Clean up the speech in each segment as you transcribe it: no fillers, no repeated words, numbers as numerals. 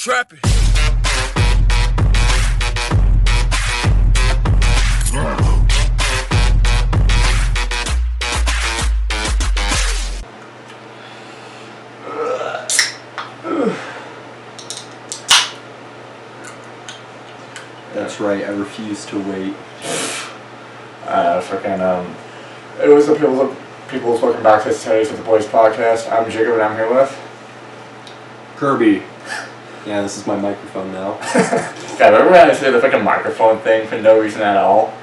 Trapping. That's right, I refuse to wait. It was the people's welcome back to today's with the Boys podcast. I'm Jacob and I'm here with Kirby. Yeah, this is my microphone now. God, remember when I said the fucking microphone thing for no reason at all?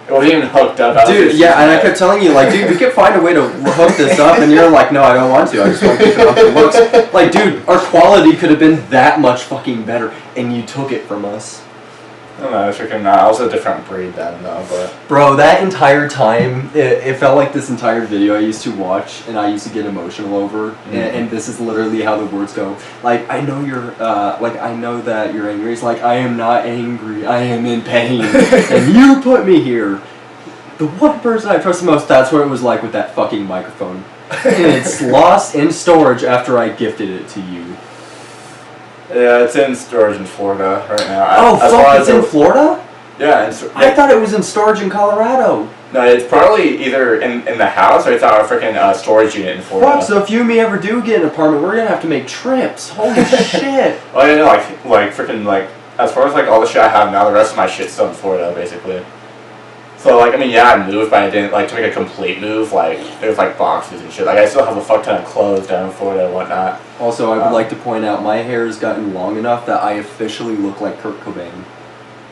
It wasn't even hooked up. Dude, yeah, and I kept telling you, like, dude, we could find a way to hook this up, and you're like, no, I don't want to, I just want to keep it off the looks. Like, dude, our quality could have been that much fucking better, and you took it from us. I don't know, I was a different breed then, though, but... Bro, that entire time, it felt like this entire video I used to watch, and I used to get emotional over, and this is literally how the words go. Like, I know you're, I know that you're angry. It's like, I am not angry, I am in pain, and you put me here. The one person I trust the most, that's what it was like with that fucking microphone. And it's lost in storage after I gifted it to you. Yeah, it's in storage in Florida right now. Oh, fuck, it's in Florida? Yeah. I thought it was in storage in Colorado. No, it's probably either in the house or it's our freaking storage unit in Florida. Fuck, so if you and me ever do get an apartment, we're gonna have to make trips. Holy shit. Oh, yeah, like freaking, like, as far as, like, all the shit I have now, the rest of my shit's still in Florida, basically. So, like, I mean, yeah, I moved, but I didn't, like, to make a complete move, like, there's, like, boxes and shit. Like, I still have a fuck ton of clothes down in Florida and whatnot. Also, I would like to point out, my hair has gotten long enough that I officially look like Kurt Cobain.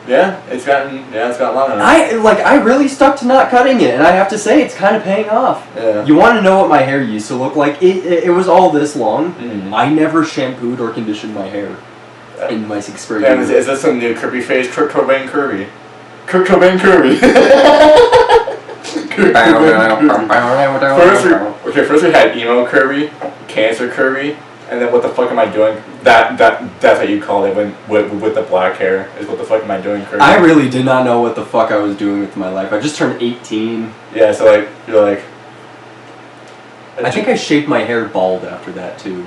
Yeah, it's gotten long enough. I really stuck to not cutting it, and I have to say, it's kind of paying off. Yeah. You want to know what my hair used to look like? It was all this long. Mm-hmm. I never shampooed or conditioned my hair in my 6th grade. Man, is this some new Kirby phase? Kurt Cobain Kirby. Kurt Cobain Kirby. First we had emo Kirby, cancer Kirby, and then what the fuck am I doing? That's what you call it with the black hair. Is what the fuck am I doing Kirby? I really did not know what the fuck I was doing with my life. I just turned 18. Yeah, so like you're like. I think I shaped my hair bald after that too.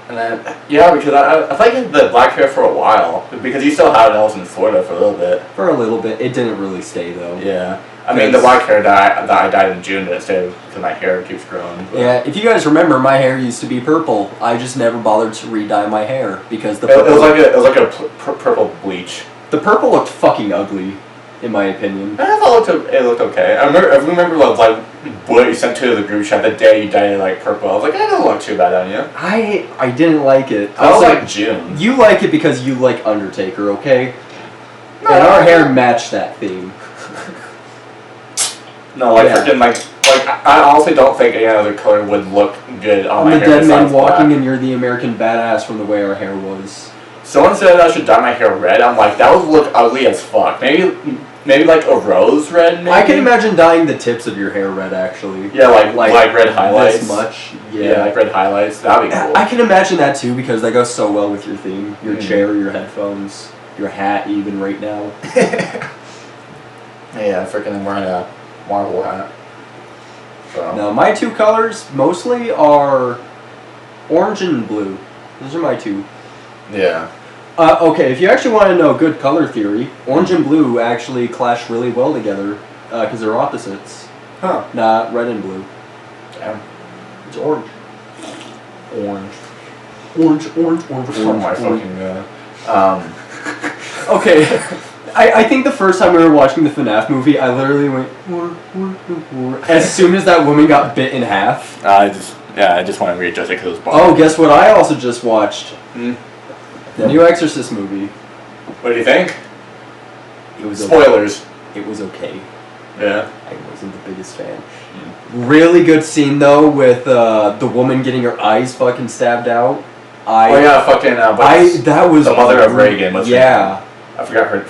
And then, yeah, because I like the black hair for a while. Because you still had it else in Florida for a little bit. For a little bit. It didn't really stay, though. Yeah. I mean, the black hair that I dyed in June didn't stay because my hair keeps growing. But. Yeah, if you guys remember, my hair used to be purple. I just never bothered to re-dye my hair because the purple... It was like a purple bleach. The purple looked fucking ugly, in my opinion. I thought it looked okay. I remember like what you sent to the group chat the day you dyed it like purple. I was like, that doesn't look too bad on you. I didn't like it. I was like June. You like it because you like Undertaker, okay? No, and our hair matched that theme. No, like freaking like I honestly don't think any other color would look good on my hair. I'm the dead man walking, black. And you're the American badass from the way our hair was. Someone said I should dye my hair red. I'm like, that would look ugly as fuck. Maybe like a rose red. Maybe? I can imagine dyeing the tips of your hair red, actually. Yeah, like red highlights. This much. Yeah, like red highlights. That'd be cool. I can imagine that too because they go so well with your theme, your chair, your headphones, your hat, even right now. Yeah, freaking I'm wearing a Marvel hat. So. Now, my two colors mostly are orange and blue. Those are my two. Yeah. Okay, if you actually want to know good color theory, orange and blue actually clash really well together because they're opposites. Huh. Not red and blue. Damn. It's orange. Orange. Oh my fucking god. Okay. I think the first time we were watching the FNAF movie, I literally went as soon as that woman got bit in half. I just want to readjust it because it was boring. Oh, guess what I also just watched? The new Exorcist movie. What do you think? It was spoilers. Okay. It was okay. Yeah. I wasn't the biggest fan. Really good scene though with the woman getting her eyes fucking stabbed out. That was the mother of Reagan. Yeah. I forgot her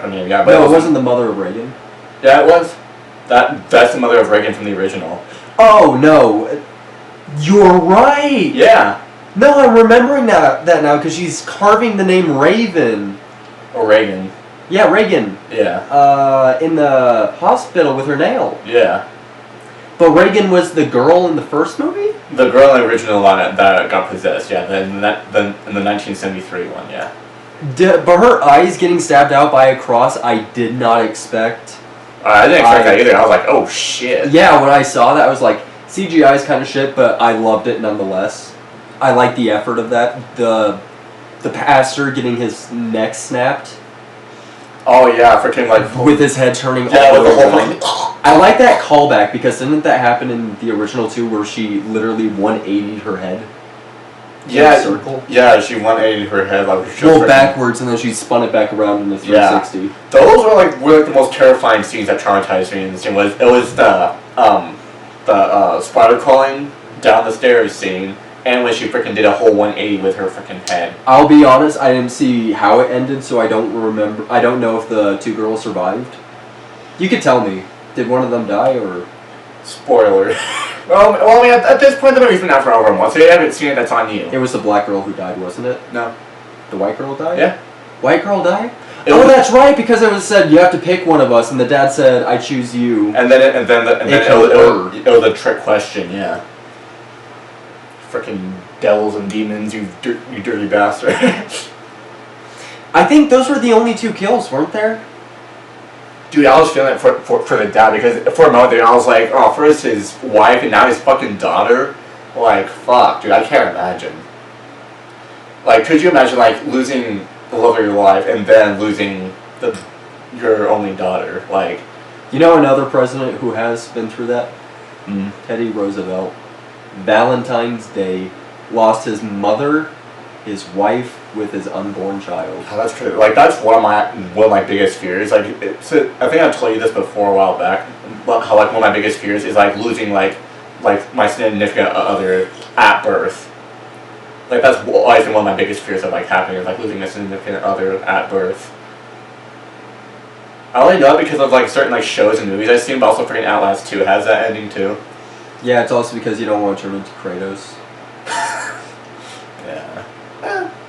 name. Yeah, but no, it wasn't the mother of Reagan. Yeah, it was. That's the mother of Reagan from the original. Oh no, you're right. Yeah. No, I'm remembering that now because she's carving the name Raven. Or Reagan. Yeah, Reagan. Yeah. In the hospital with her nail. Yeah. But Reagan was the girl in the first movie? The girl in the original one that got possessed, yeah. Then in the 1973 one, yeah. But her eyes getting stabbed out by a cross, I did not expect. I didn't expect that either. I was like, oh shit. Yeah, when I saw that, I was like, CGI is kind of shit, but I loved it nonetheless. I like the effort of that. The pastor getting his neck snapped. Oh yeah, freaking like with his head turning yeah, all with the over. whole I like that callback because didn't that happen in the original too, where she literally 180'd her head? Yeah, in a circle. Yeah, she 180'd her head like backwards, and then she spun it back around in the 360. Yeah. Those were like the most terrifying scenes that traumatized me in the scene. It was the spider crawling down the stairs scene. And when she freaking did a whole 180 with her freaking head. I'll be honest, I didn't see how it ended, so I don't remember. I don't know if the two girls survived. You could tell me. Did one of them die, or? Spoiler. well, I mean, at this point, the movie's been out for over a month, so you haven't seen it, that's on you. It was the black girl who died, wasn't it? No. The white girl died? Yeah. White girl died? That's right, because it was said, you have to pick one of us, and the dad said, I choose you. And then it was a trick question, yeah. Freaking devils and demons, you dirty bastard. I think those were the only two kills, weren't there? Dude, I was feeling it for the dad, because for a moment there I was like, oh, first his wife and now his fucking daughter? Like, fuck, dude, I can't imagine. Like, could you imagine, like, losing the love of your life and then losing your only daughter? Like, you know another president who has been through that? Teddy Roosevelt. Valentine's Day, lost his mother, his wife, with his unborn child. Oh, that's crazy. Like, that's one of my biggest fears. Like, I think I told you this before a while back. How like one of my biggest fears is like losing like my significant other at birth. Like, that's always been one of my biggest fears of like happening, is like losing a significant other at birth. I only know it because of like certain like shows and movies I've seen, but also freaking Outlast 2 has that ending too. Yeah, it's also because you don't want to turn into Kratos. Yeah.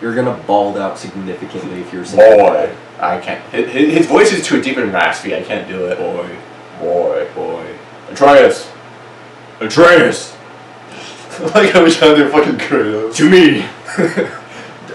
You're gonna bald out significantly if you're saying boy, I can't. His voice is too deep and raspy. I can't do it. Boy. Atreus. Like I was trying to do fucking Kratos. To me.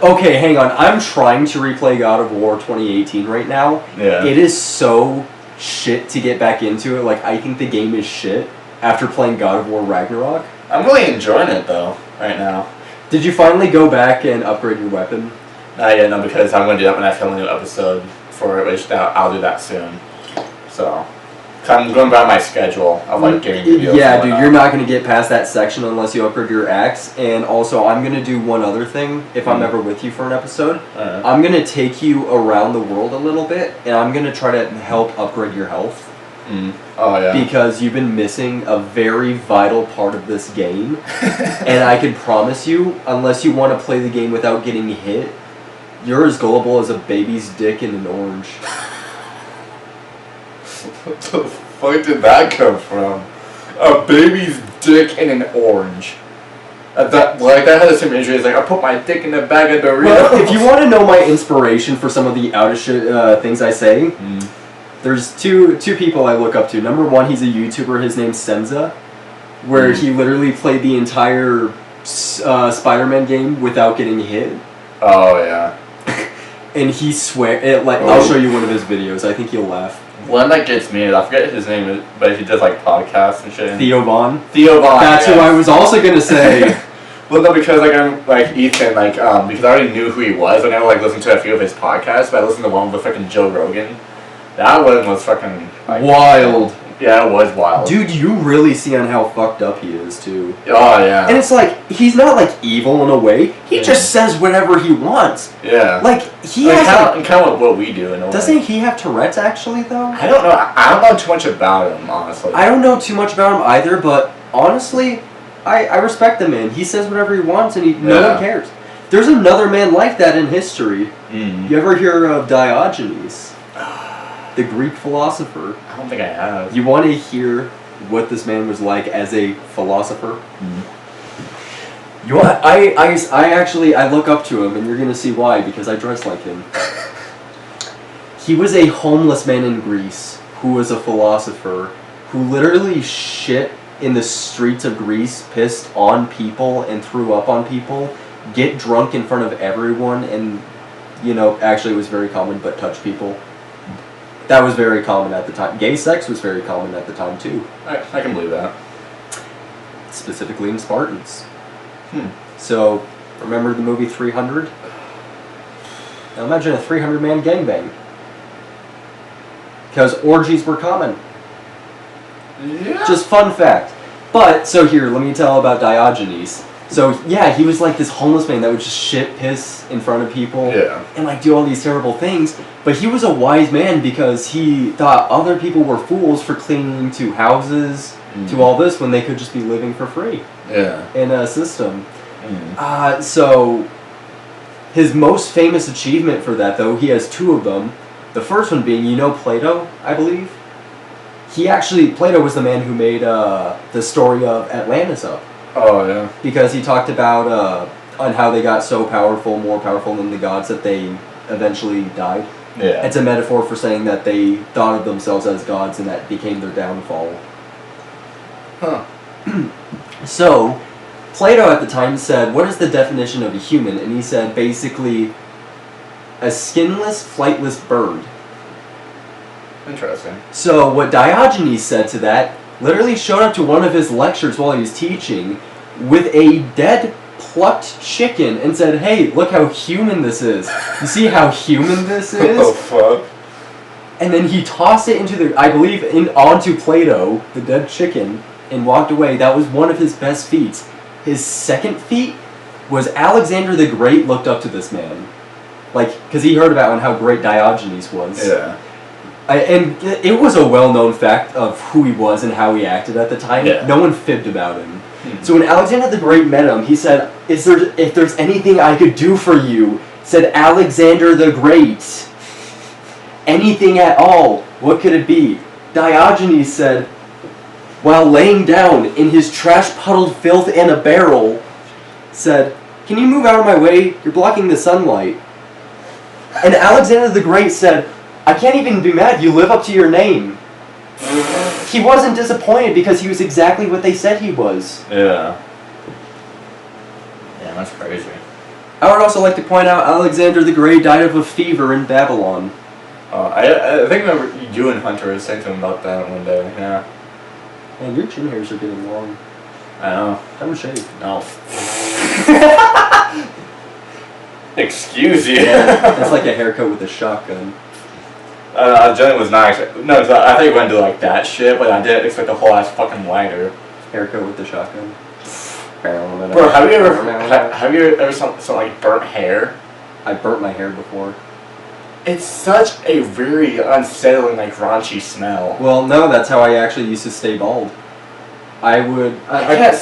Okay, hang on. I'm trying to replay God of War 2018 right now. Yeah. It is so shit to get back into it. Like, I think the game is shit after playing God of War Ragnarok. I'm really enjoying it though, right now. Did you finally go back and upgrade your weapon? Not yet, no, because I'm going to do that when I film a new episode for it, which I'll do that soon. So, I'm going by my schedule of like getting videos. Yeah, dude, you're not going to get past that section unless you upgrade your axe. And also, I'm going to do one other thing if I'm ever with you for an episode. I'm going to take you around the world a little bit, and I'm going to try to help upgrade your health. Oh, yeah. Because you've been missing a very vital part of this game. And I can promise you, unless you want to play the game without getting hit, you're as gullible as a baby's dick in an orange. What the fuck did that come from? A baby's dick in an orange. That had the same injury as like, I put my dick in a bag of Doritos. Well, if you want to know my inspiration for some of the out of shit things I say, there's two people I look up to. Number one, he's a YouTuber. His name's Senza, where he literally played the entire Spider-Man game without getting hit. Oh yeah. And he I'll show you one of his videos. I think you'll laugh. One that gets me, I forget his name, but he does like podcasts and shit. Theo Vaughn. That's who I was also gonna say. Well, no, because like I'm like Ethan, like because I already knew who he was. I never like listened to a few of his podcasts, but I listened to one with fucking Joe Rogan. That one was fucking like, wild. Yeah, it was wild. Dude, you really see on how fucked up he is too. Oh yeah. And it's like he's not like evil in a way. He just says whatever he wants. Yeah. Like he has kind of what we do in a way. Doesn't he have Tourette's actually though? I don't know. I don't know too much about him, honestly. I don't know too much about him either, but honestly, I respect the man. He says whatever he wants and no one cares. There's another man like that in history. You ever hear of Diogenes? The Greek philosopher. I don't think I have. You want to hear what this man was like as a philosopher? You want? I look up to him, and you're gonna see why, because I dress like him. He was a homeless man in Greece who was a philosopher who literally shit in the streets of Greece, pissed on people and threw up on people, get drunk in front of everyone, and, you know, actually it was very common, but touch people. That was very common at the time. Gay sex was very common at the time, too. I can believe that. Specifically in Spartans. So, remember the movie 300? Now imagine a 300-man gangbang. Because orgies were common. Yeah. Just fun fact. But, so here, let me tell about Diogenes. So, yeah, he was like this homeless man that would just shit piss in front of people. Yeah. And like do all these terrible things. But he was a wise man because he thought other people were fools for clinging to houses, to all this, when they could just be living for free. Yeah. In a system. So, his most famous achievement for that, though, he has two of them. The first one being, you know Plato, I believe? Plato was the man who made the story of Atlantis up. Oh, yeah. Because he talked about on how they got so powerful, more powerful than the gods, that they eventually died. Yeah. It's a metaphor for saying that they thought of themselves as gods and that became their downfall. Huh. So, Plato at the time said, what is the definition of a human? And he said, basically, a skinless, flightless bird. Interesting. So, what Diogenes said to that, literally showed up to one of his lectures while he was teaching with a dead, plucked chicken and said, hey, look how human this is. You see how human this is? What the fuck? And then he tossed it into onto Plato, the dead chicken, and walked away. That was one of his best feats. His second feat was Alexander the Great looked up to this man. Because he heard about how great Diogenes was. Yeah. And it was a well-known fact of who he was and how he acted at the time. Yeah. No one fibbed about him. So when Alexander the Great met him, he said, if there's anything I could do for you, said Alexander the Great. Anything at all, what could it be? Diogenes said, while laying down in his trash-puddled filth in a barrel, said, can you move out of my way? You're blocking the sunlight. And Alexander the Great said, I can't even be mad, you live up to your name. He wasn't disappointed because he was exactly what they said he was. Yeah. Yeah, that's crazy. I would also like to point out Alexander the Great died of a fever in Babylon. I think I remember you and Hunter were saying to him about that one day. Yeah. Man, your chin hairs are getting long. I know. Have them shaved. No. Excuse you. Yeah, it's like a haircut with a shotgun. Jenny was nice. No, I thought you were going to do like that shit, but I didn't expect a whole ass fucking lighter. Haircut with the shotgun. Bro, have you ever some like burnt hair? I burnt my hair before. It's such a very unsettling, like raunchy smell. Well, no, that's how I actually used to stay bald. I can't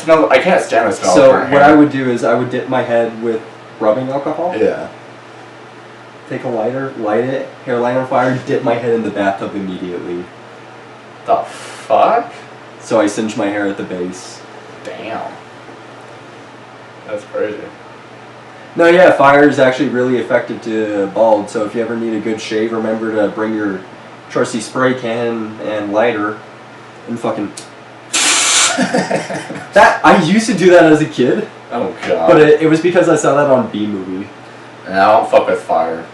stand the smell. So of burnt what hair. I would do is I would dip my head with rubbing alcohol. Yeah. Take a lighter, light it, hairline on fire, dip my head in the bathtub immediately. The fuck? So I cinch my hair at the base. Damn. That's crazy. No, yeah, fire is actually really effective to bald, so if you ever need a good shave, remember to bring your trusty spray can and lighter and fucking... I used to do that as a kid. Oh god. But it was because I saw that on B-Movie. And I don't fuck with fire.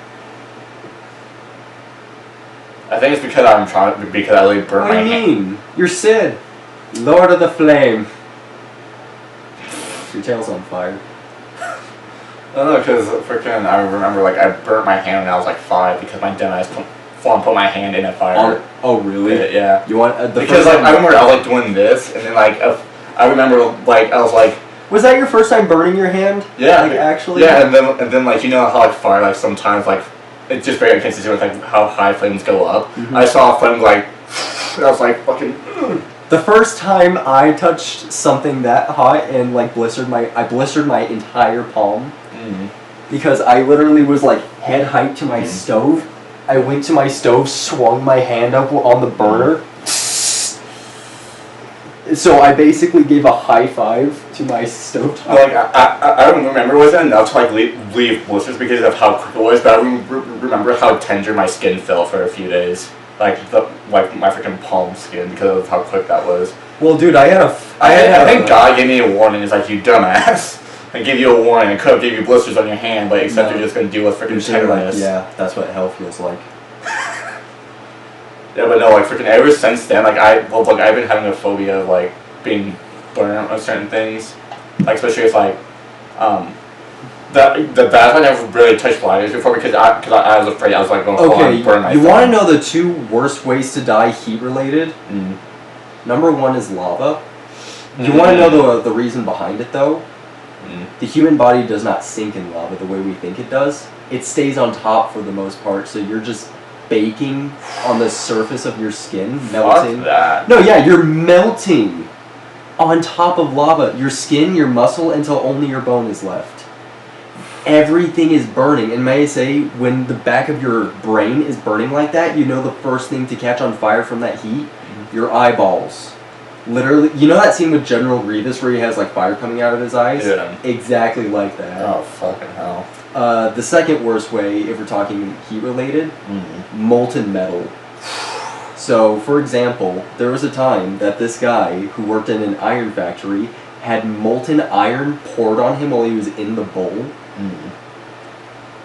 I think it's because I really burnt What my do you hand. mean? You're Sid, Lord of the Flame. Your tail's on fire. I don't know, because freaking, I remember, like, I burnt my hand when I was, like, 5 because my dumbass put my hand in a fire. Oh, really? Yeah. You want because, like, I remember I was, like, doing this, and then, like, I remember, like, I was, like... Was that your first time burning your hand? Yeah. Like, actually? Yeah, and then, like, you know how, like, fire, like, sometimes, like, it's just very inconsistent with, like, how high flames go up. Mm-hmm. I saw a flame, like, I was, like, fucking... The first time I touched something that hot and, like, blistered my entire palm. Because I literally was like head height to my stove. I went to my stove, swung my hand up on the burner. So I basically gave a high five to my stove top. Like, I don't remember, was it enough to like leave blisters because of how quick it was, but I remember how tender my skin felt for a few days. Like my freaking palm skin because of how quick that was. Well, dude, I think God gave me a warning. It's like, you dumbass. I gave you a warning. I could have gave you blisters on your hand, but except you're just gonna deal with freaking tenderness. Yeah, that's what hell feels like. Yeah, but no, like freaking ever since then, like I've been having a phobia of like being burned on certain things, like especially if like, that's why I never really touched lighters before because I was afraid I was like going to burn myself. You want to know the 2 worst ways to die heat related? Mm. Number 1 is lava. You want to know the reason behind it though? The human body does not sink in lava the way we think it does. It stays on top for the most part, so you're just baking on the surface of your skin, melting. Fuck that. No, yeah, you're melting on top of lava. Your skin, your muscle, until only your bone is left. Everything is burning, and may I say, when the back of your brain is burning like that, you know the first thing to catch on fire from that heat? Your eyeballs. Literally, you know that scene with General Grievous where he has like fire coming out of his eyes? Yeah. Exactly like that. Oh, fucking hell. The second worst way, if we're talking heat related, molten metal. So, for example, there was a time that this guy who worked in an iron factory had molten iron poured on him while he was in the bowl.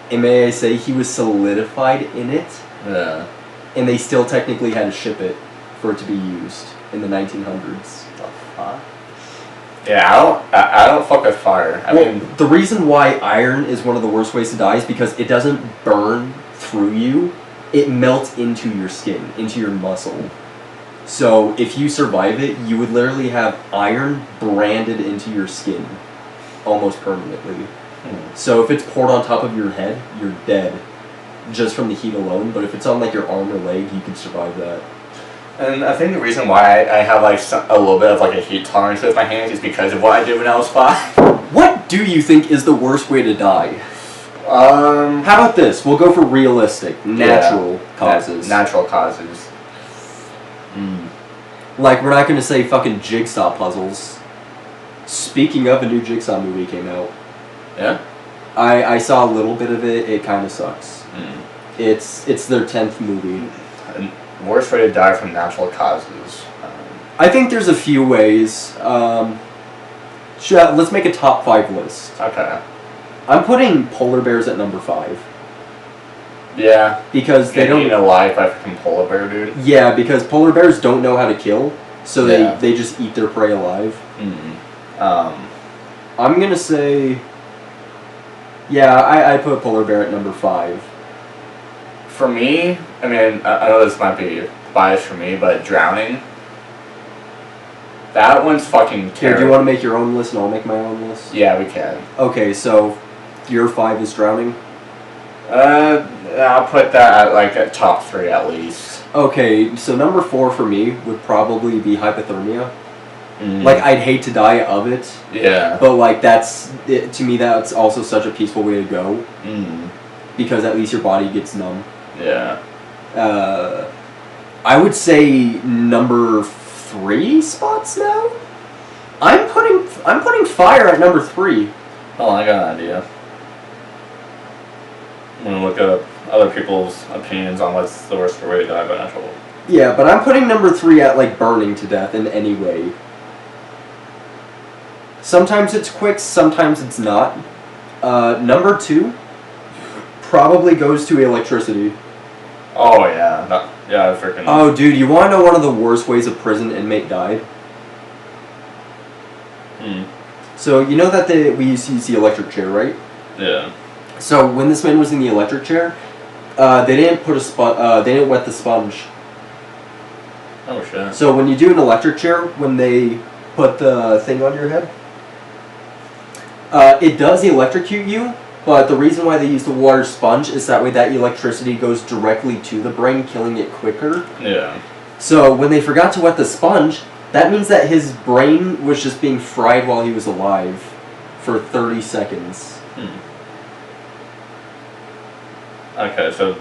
And may I say, he was solidified in it. Yeah. And they still technically had to ship it for it to be used in the 1900s. Yeah, I don't fuck with fire. I mean, the reason why iron is one of the worst ways to die is because it doesn't burn through you. It melts into your skin, into your muscle. So if you survive it, you would literally have iron branded into your skin almost permanently. So if it's poured on top of your head, you're dead just from the heat alone. But if it's on like your arm or leg, you can survive that. And I think the reason why I have like a little bit of like a heat tolerance with my hands is because of what I did when I was 5. What do you think is the worst way to die? How about this? We'll go for realistic, natural causes. Natural causes. Like, we're not going to say fucking jigsaw puzzles. Speaking of, a new Jigsaw movie came out. Yeah? I saw a little bit of it. It kind of sucks. It's their 10th movie. Worst way to die from natural causes. I think there's a few ways. Let's make a top 5 list. Okay. I'm putting polar bears at number 5. Yeah. Because they don't... eat alive by freaking polar bear, dude. Yeah, because polar bears don't know how to kill, so they just eat their prey alive. I'm gonna say... Yeah, I put polar bear at number 5. For me, I mean, I know this might be biased for me, but drowning. That one's fucking terrible. Here, do you want to make your own list and I'll make my own list? Yeah, we can. Okay, so your 5 is drowning? I'll put that at like at top 3 at least. Okay, so number 4 for me would probably be hypothermia. Like, I'd hate to die of it. Yeah. But like, to me, that's also such a peaceful way to go. Because at least your body gets numb. Yeah. I would say number 3 spots now. I'm putting fire at number 3. Oh, I got an idea. I'm gonna look up other people's opinions on what's the worst way to die by natural. Yeah, but I'm putting number 3 at like burning to death in any way. Sometimes it's quick, sometimes it's not. Number 2 probably goes to electricity. Oh yeah, yeah, freaking. Oh, dude, you want to know one of the worst ways a prison inmate died? So you know that we used to use the electric chair, right? Yeah. So when this man was in the electric chair, they didn't put they didn't wet the sponge. Oh shit. So when you do an electric chair, when they put the thing on your head, it does electrocute you. But the reason why they use the water sponge is that way that electricity goes directly to the brain, killing it quicker. Yeah. So when they forgot to wet the sponge, that means that his brain was just being fried while he was alive for 30 seconds. Okay, so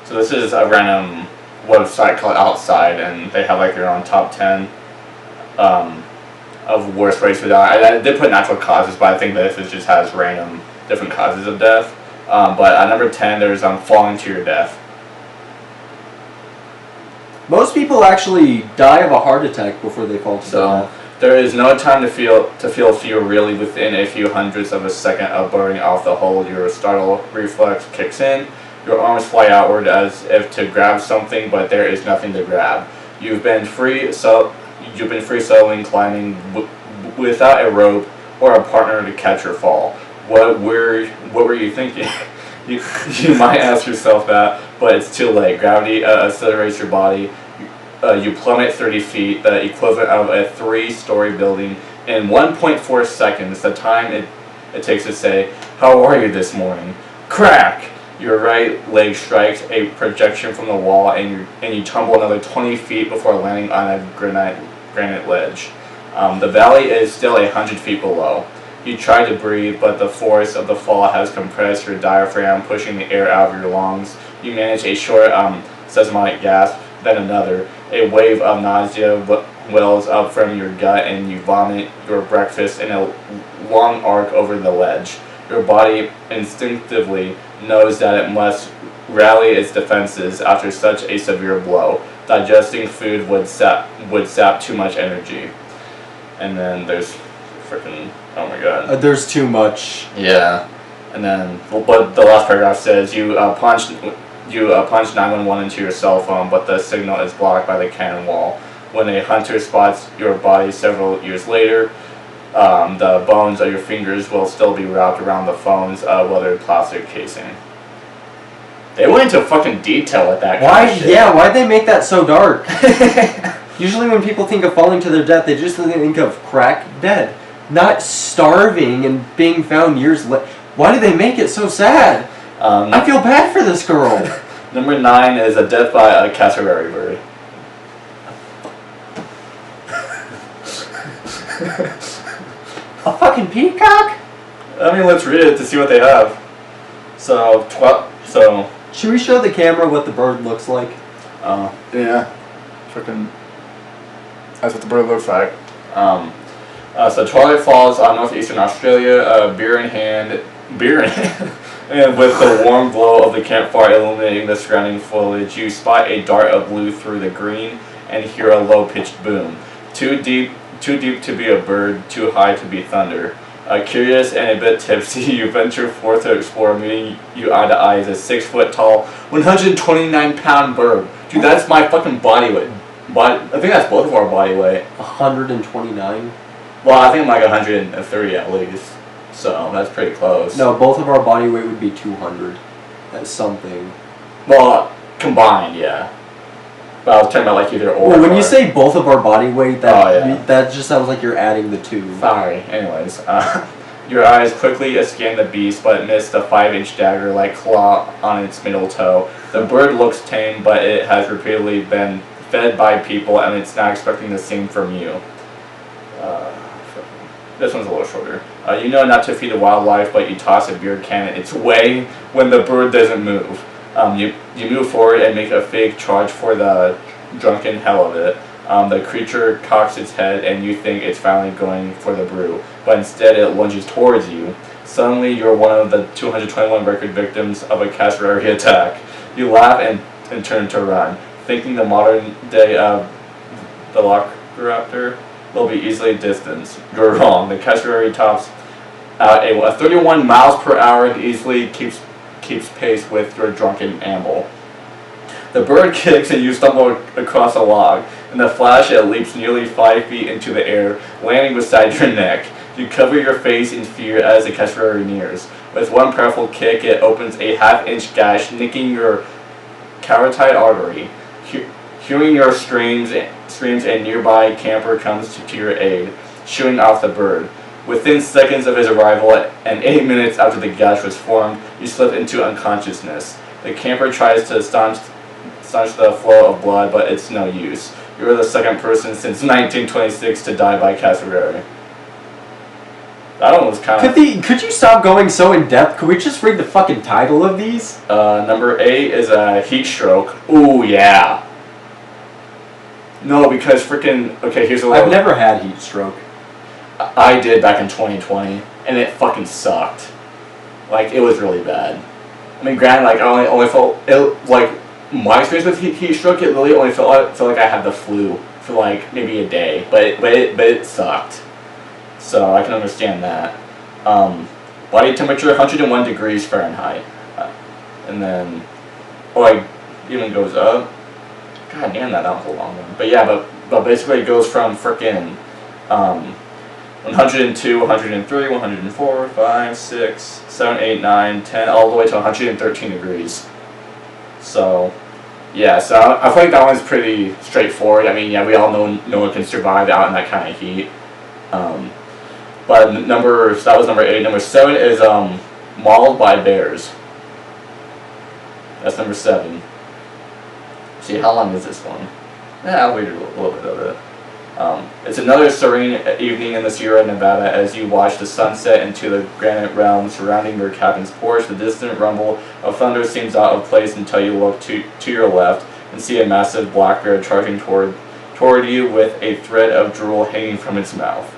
this is a random website called Outside, and they have like their own top 10 of worst ways to die. I did put natural causes, but I think this just has random different causes of death. But at number 10, there's falling to your death. Most people actually die of a heart attack before they fall to So death. there is no time to feel fear really within a few hundredths of a second of burning off the hole. Your startle reflex kicks in. Your arms fly outward as if to grab something, but there is nothing to grab. You've been free soloing, climbing without a rope or a partner to catch or fall. What were you thinking? you might ask yourself that, but it's too late. Gravity accelerates your body. You plummet 30 feet, the equivalent of a 3-story building, in 1.4 seconds, the time it takes to say, "How are you this morning?" Crack! Your right leg strikes a projection from the wall, and you tumble another 20 feet before landing on a granite ledge. The valley is still 100 feet below. You try to breathe, but the force of the fall has compressed your diaphragm, pushing the air out of your lungs. You manage a short spasmodic gasp, then another. A wave of nausea wells up from your gut, and you vomit your breakfast in a long arc over the ledge. Your body instinctively knows that it must rally its defenses after such a severe blow. Digesting food would sap too much energy. And then there's freaking, oh my god. There's too much. Yeah. And then, but the last paragraph says you punch 911 into your cell phone, but the signal is blocked by the cannon wall. When a hunter spots your body several years later, the bones of your fingers will still be wrapped around the phone's weathered plastic casing. They went into fucking detail with that kind of shit. Yeah, why'd they make that so dark? Usually when people think of falling to their death, they just think of crack dead. Not starving and being found years later. Why did they make it so sad? I feel bad for this girl. Number 9 is a death by a cassowary bird. A fucking peacock? I mean, let's read it to see what they have. So, should we show the camera what the bird looks like? Yeah. Freaking. That's what the bird looks like. So twilight falls on northeastern Australia, beer in hand, and with the warm glow of the campfire illuminating the surrounding foliage, you spot a dart of blue through the green and hear a low-pitched boom. Too deep to be a bird, too high to be thunder. Curious and a bit tipsy, you venture forth to explore. Meeting you eye to eye is a 6-foot-tall, 129-pound bird. Dude, that's my fucking body weight. But I think that's both of our body weight. 129? Well, I think I'm like 130 at least. So that's pretty close. No, both of our body weight would be 200. That's something. Well, combined, yeah. But I was talking about like either or. Well, when you say both of our body weight, that yeah. just sounds like you're adding the 2. Sorry. Anyways, your eyes quickly scan the beast, but miss the 5-inch dagger-like claw on its middle toe. The bird looks tame, but it has repeatedly been fed by people, and it's not expecting the same from you. This one's a little shorter. You know not to feed the wildlife, but you toss a beer can its way when the bird doesn't move. You move forward and make a fake charge for the drunken hell of it. The creature cocks its head, and you think it's finally going for the brew, but instead it lunges towards you. Suddenly, you're one of the 221 record victims of a cassowary attack. You laugh and turn to run, thinking the modern day Velociraptor will be easily distanced. You're wrong. The cassowary tops out a 31 miles per hour and easily keeps pace with your drunken amble. The bird kicks and you stumble across a log. In a flash, it leaps nearly 5 feet into the air, landing beside your neck. You cover your face in fear as the cassowary nears. With one powerful kick, it opens a half-inch gash, nicking your carotid artery. Hearing your screams, a nearby camper comes to your aid, shooing off the bird. Within seconds of his arrival, and 8 minutes after the gash was formed, you slip into unconsciousness. The camper tries to staunch the flow of blood, but it's no use. You're the second person since 1926 to die by cassowary. That one was kind of... Could you stop going so in depth? Could we just read the fucking title of these? Number 8 is a heat stroke. Ooh, yeah. No, because freaking... Okay, here's a little... I've never had heat stroke. I did back in 2020, and it fucking sucked. Like, it was really bad. I mean, granted, like, I only felt... It, like, my experience with heat stroke, it really only felt like I had the flu for like maybe a day, but it sucked. So I can understand that. Body temperature 101 degrees Fahrenheit, and then even goes up. God damn, that was a long one. But yeah, but basically it goes from frickin' 102, 103, 104, 5, 6, 7, 8, 9, 10, all the way to 113 degrees. So, yeah, so I feel like that one's pretty straightforward. I mean, yeah, we all know no one can survive out in that kind of heat. But that was number 8. Number 7 is mauled by bears. That's number 7. See, how long is this one? Yeah, I'll read a little bit of it. It's another serene evening in the Sierra Nevada as you watch the sunset into the granite realm surrounding your cabin's porch. The distant rumble of thunder seems out of place until you look to your left and see a massive black bear charging toward you with a thread of drool hanging from its mouth.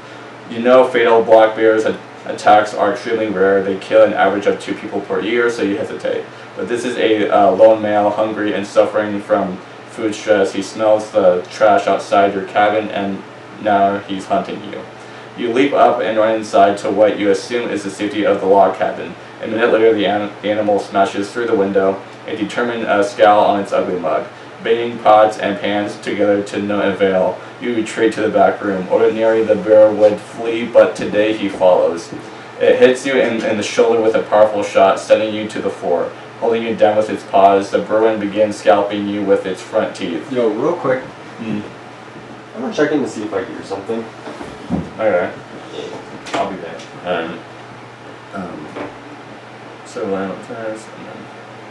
You know fatal black bears attacks are extremely rare. They kill an average of 2 people per year, so you hesitate. But this is a lone male, hungry and suffering from food stress. He smells the trash outside your cabin and now he's hunting you. You leap up and run inside to what you assume is the safety of the log cabin. A minute later the animal smashes through the window, a determined scowl on its ugly mug. Banging pots and pans together to no avail, you retreat to the back room. Ordinarily the bear would flee, but today he follows. It hits you in the shoulder with a powerful shot, sending you to the floor. Holding you down with its paws, the Bruin begins scalping you with its front teeth. Yo, real quick. I'm gonna check in to see if I hear something. Okay. I'll be back.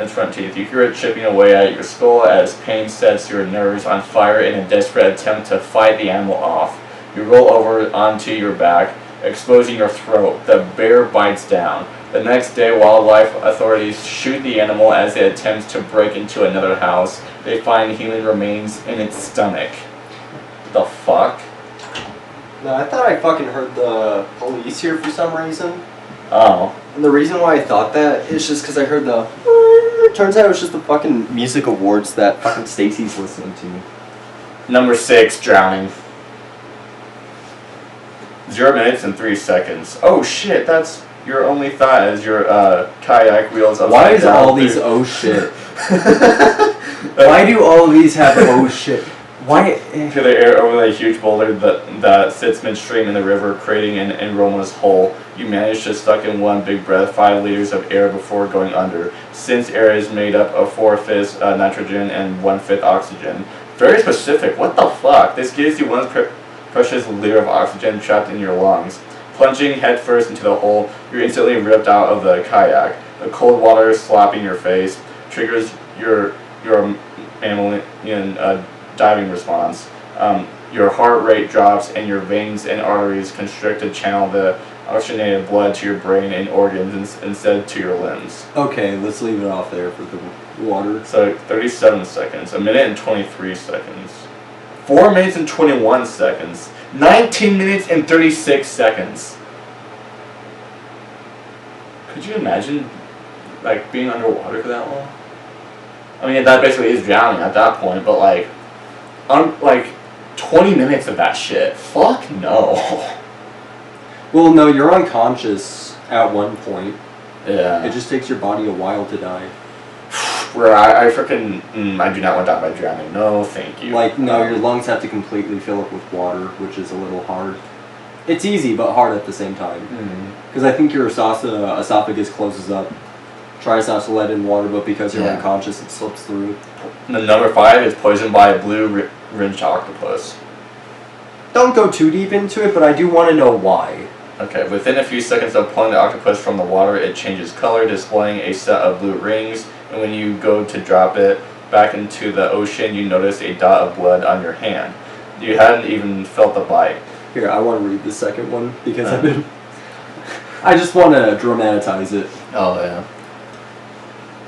Its front teeth. You hear it chipping away at your skull as pain sets your nerves on fire in a desperate attempt to fight the animal off. You roll over onto your back, exposing your throat. The bear bites down. The next day, wildlife authorities shoot the animal as it attempts to break into another house. They find human remains in its stomach. The fuck? No, I thought I fucking heard the police here for some reason. Oh. And the reason why I thought that is just because I heard the... Turns out it was just the fucking music awards that fucking Stacy's listening to. Number 6, drowning. 0 minutes and 3 seconds. Oh shit, that's your only thought as your kayak wheels upside down. Why is all these oh shit? Why do all these have oh shit? Why? To the air over a huge boulder that sits midstream in the river, creating an enormous hole. You manage to suck in one big breath 5 liters of air before going under. Since air is made up of 4/5 nitrogen and 1/5 oxygen. Very specific. What the fuck? This gives you one precious liter of oxygen trapped in your lungs. Plunging headfirst into the hole, you're instantly ripped out of the kayak. The cold water slapping your face triggers your mammalian diving response. Your heart rate drops and your veins and arteries constrict to channel the oxygenated blood to your brain and organs instead to your limbs. Okay, let's leave it off there for the water. So 37 seconds, 1 minute and 23 seconds. 4 minutes and 21 seconds. 19 minutes and 36 seconds. Could you imagine, like, being underwater for that long? I mean, that basically is drowning at that point, but like 20 minutes of that shit. Fuck no. Well, no, you're unconscious at one point. Yeah. It just takes your body a while to die. Where I freaking I do not want to die by drowning. No, thank you. Like, no, your lungs have to completely fill up with water, which is a little hard. It's easy, but hard at the same time. Because I think your esophagus closes up, tries not to let in water, but because you're unconscious, it slips through. The number 5 is poisoned by a blue-ringed octopus. Don't go too deep into it, but I do want to know why. Okay, within a few seconds of pulling the octopus from the water, it changes color, displaying a set of blue rings, and when you go to drop it back into the ocean, you notice a dot of blood on your hand. You hadn't even felt the bite. Here, I want to read the second one, because I just want to dramatize it. Oh, yeah.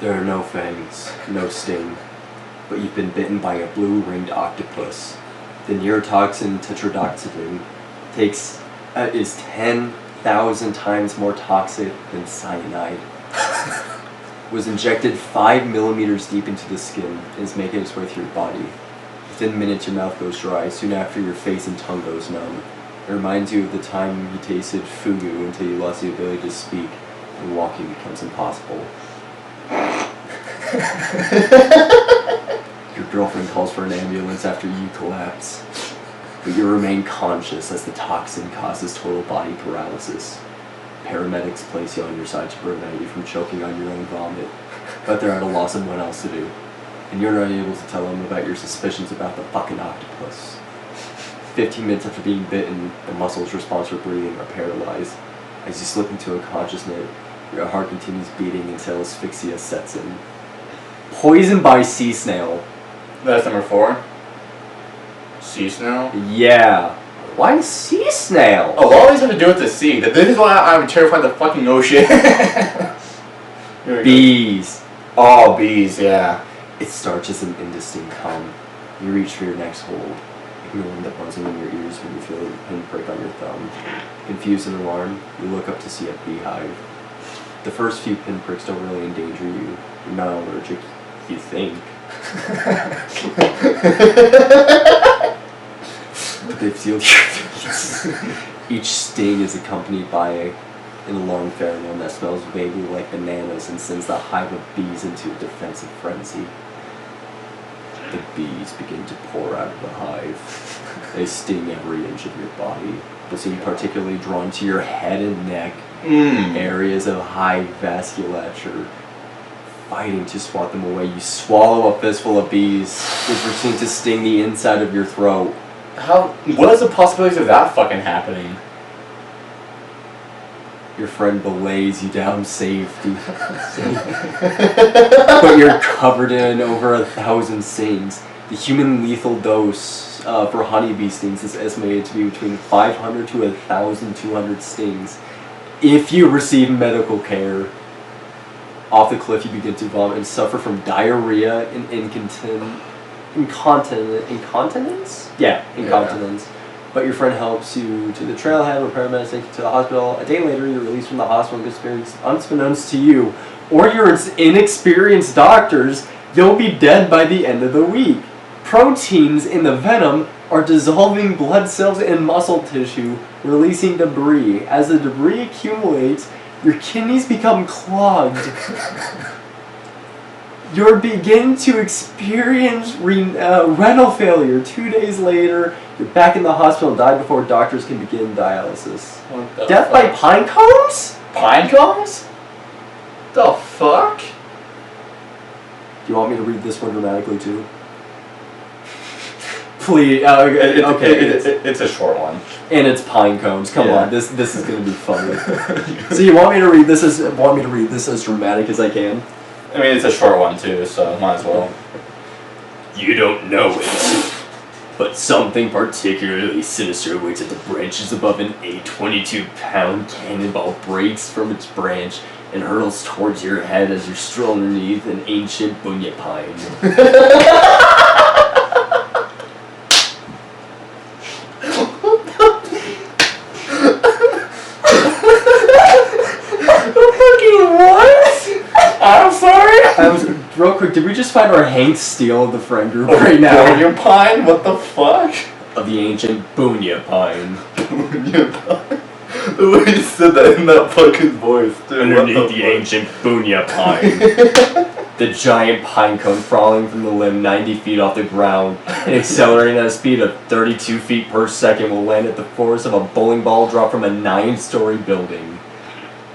There are no fangs, no sting, but you've been bitten by a blue-ringed octopus. The neurotoxin tetrodotoxin is 10,000 times more toxic than cyanide. was injected 5 millimeters deep into the skin and is making its way through your body. Within minutes, your mouth goes dry. Soon after, your face and tongue goes numb. It reminds you of the time you tasted fugu until you lost the ability to speak and walking becomes impossible. Your girlfriend calls for an ambulance after you collapse, but you remain conscious as the toxin causes total body paralysis. Paramedics place you on your side to prevent you from choking on your own vomit, but they're at a loss of what else to do, and you're not able to tell them about your suspicions about the fucking octopus. 15 minutes after being bitten, the muscles responsible for breathing are paralyzed. As you slip into unconsciousness, your heart continues beating until asphyxia sets in. Poisoned by sea snail. That's number 4. Sea snail? Yeah. Why sea snail? Oh, all these have to do with the sea. This is why I'm terrified of the fucking ocean. Bees. Oh, bees, yeah. It starts as an indistinct hum. You reach for your next hold, ignoring the buzzing in your ears when you feel a pinprick on your thumb. Confused and alarmed, you look up to see a beehive. The first few pinpricks don't really endanger you. You're not allergic, you think. But they feel your face. Each sting is accompanied by an alarm pheromone that smells vaguely like bananas and sends the hive of bees into a defensive frenzy. The bees begin to pour out of the hive. They sting every inch of your body, but seem particularly drawn to your head and neck, areas of high vasculature. Fighting to swat them away, you swallow a fistful of bees, which proceed to sting the inside of your throat. What is the possibilities of that fucking happening? Your friend belays you down safety. But you're covered in over 1,000 stings. The human lethal dose for honeybee stings is estimated to be between 500 to 1,200 stings. If you receive medical care, off the cliff you begin to vomit and suffer from diarrhea and incontinence? Yeah, incontinence. Yeah. But your friend helps you to the trailhead where paramedics take you to the hospital. A day later, you're released from the hospital and experience, unbeknownst to you, or your inexperienced doctors, you'll be dead by the end of the week. Proteins in the venom are dissolving blood cells and muscle tissue, releasing debris. As the debris accumulates, your kidneys become clogged. You begin to experience renal failure. 2 days later, you're back in the hospital and died before doctors can begin dialysis. Death by pine cones? Pine cones? The fuck? Do you want me to read this one dramatically too? Please. It's a short one. And it's pine cones. Come on, this is gonna be funny. So you want me to read this as dramatic as I can? I mean, it's a short one too, so might as well. You don't know it, but something particularly sinister waits at the branches above an 822-pound cannonball breaks from its branch and hurtles towards your head as you stroll underneath an ancient bunya pine. I'm sorry? Real quick, did we just find our Hank Steele of the friend group right now? Bunya pine? What the fuck? Of the ancient bunya pine. Bunya pine? The way you said that in that fucking voice, dude. Underneath the ancient bunya pine. The giant pine cone falling from the limb 90 feet off the ground and accelerating at a speed of 32 feet per second will land at the force of a bowling ball dropped from a 9-story building.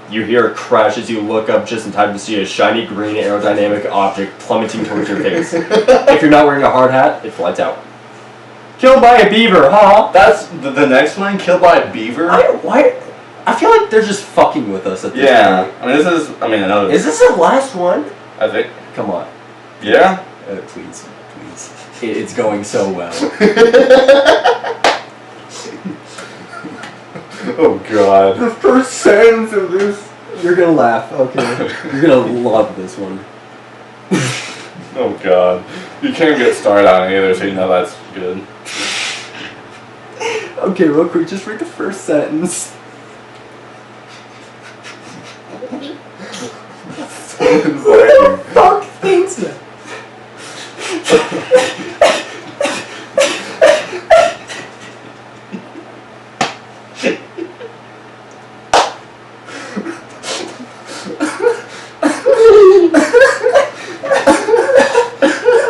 You hear a crash as you look up just in time to see a shiny green aerodynamic object plummeting towards your face. If you're not wearing a hard hat, it flies out. Killed by a beaver, huh? That's the next one, killed by a beaver? Why? I feel like they're just fucking with us at this point. I mean, I know Is this the last one? I think. Come on. Yeah? Please. It's going so well. Oh god. The first sentence of this. You're gonna laugh, okay. You're gonna love this one. Oh god. You can't get started on it either, so you know that's good. Okay, real quick, just read the first sentence. So Someone's lagging. Fuck thinks that.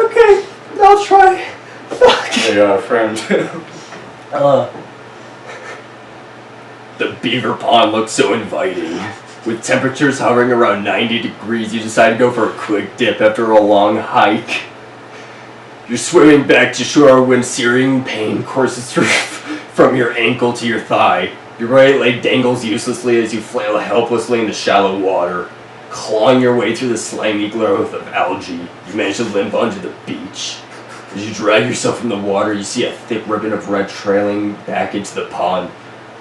Okay, I'll try. Fuck. There you go, friend. The beaver pond looks so inviting. With temperatures hovering around 90 degrees, you decide to go for a quick dip after a long hike. You're swimming back to shore when searing pain courses through from your ankle to your thigh. Your right leg dangles uselessly as you flail helplessly in the shallow water. Clawing your way through the slimy growth of algae, you manage to limp onto the beach. As you drag yourself from the water, you see a thick ribbon of red trailing back into the pond.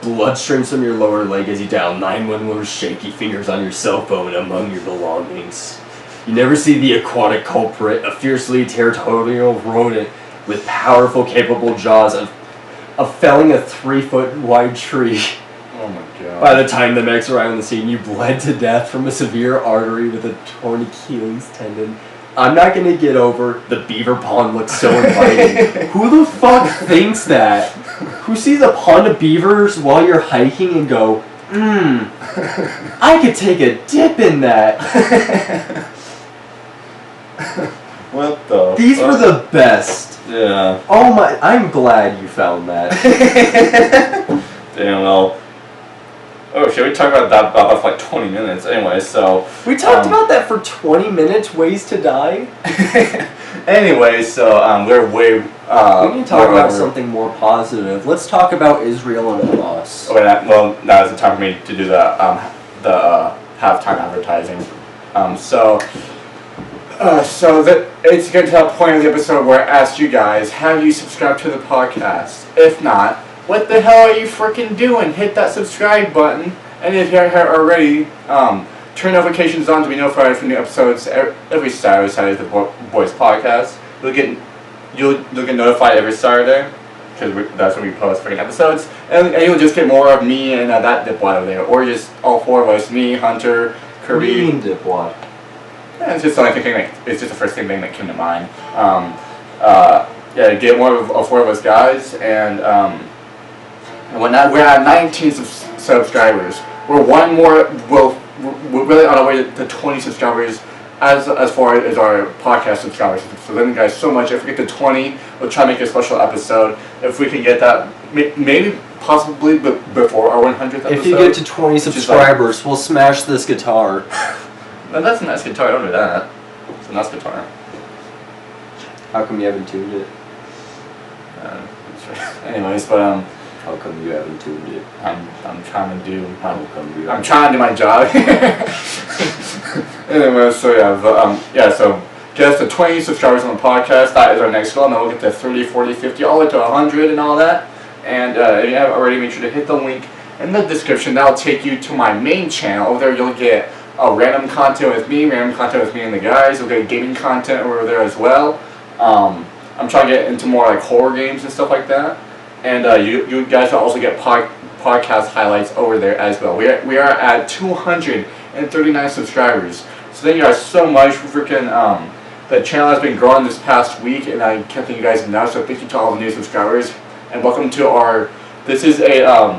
Blood streams from your lower leg as you dial 911 with shaky fingers on your cell phone among your belongings. You never see the aquatic culprit, a fiercely territorial rodent with powerful, capable jaws of felling a 3-foot wide tree. Oh my god. By the time the medics arrive on the scene, you bled to death from a severe artery with a torn Achilles tendon. I'm not gonna get over the beaver pond looks so inviting. Who the fuck thinks that? Who sees a pond of beavers while you're hiking and go, I could take a dip in that. What the These fuck? were the best. Yeah. Oh my, I'm glad you found that. Damn, well. Oh, should we talk about that for like 20 minutes? Anyway, so. We talked about that for 20 minutes, ways to die. Anyway, so we're way. We need to talk we're about over. something more positive. Let's talk about Israel and Hamas. Oh, well, now is the time for me to do the halftime advertising. So that it's getting to that point of the episode where I asked you guys, have you subscribed to the podcast? If not, what the hell are you freaking doing? Hit that subscribe button, and if you're here already, turn notifications on to be notified for new episodes every Saturday the Boys Podcast. You'll get notified every Saturday, because that's when we post freaking episodes, and you'll just get more of me and that dipwad over there, or just all four of us, me, Hunter, Kirby. Mean dipwad. Yeah, it's just like it's just the first thing that came to mind. Yeah, get more of all four of us guys, and we're at 19 subscribers. We're one more. We're really on our way to 20 subscribers as far as our podcast subscribers. So thank you guys so much. If we get to 20, we'll try to make a special episode. If we can get that, maybe possibly before our 100th episode. If you get to 20 subscribers, we'll smash this guitar. No, that's a nice guitar. Don't do that. It's a nice guitar. How come you haven't tuned it? Anyways, but How come you haven't tuned it? I'm trying to do my I'm trying to do my job. Anyway, so so get us to 20 subscribers on the podcast. That is our next goal, and then we'll get to 30, 40, 50, all the way to 100 and all that. And if you haven't already, make sure to hit the link in the description. That'll take you to my main channel. Over there, you'll get random content with me and the guys. You'll get gaming content over there as well. I'm trying to get into more like horror games and stuff like that. And you guys will also get podcast highlights over there as well. We are at 239 subscribers. So thank you guys so much for freaking. The channel has been growing this past week, and I can't thank you guys enough. So thank you to all the new subscribers, and welcome to our. This is a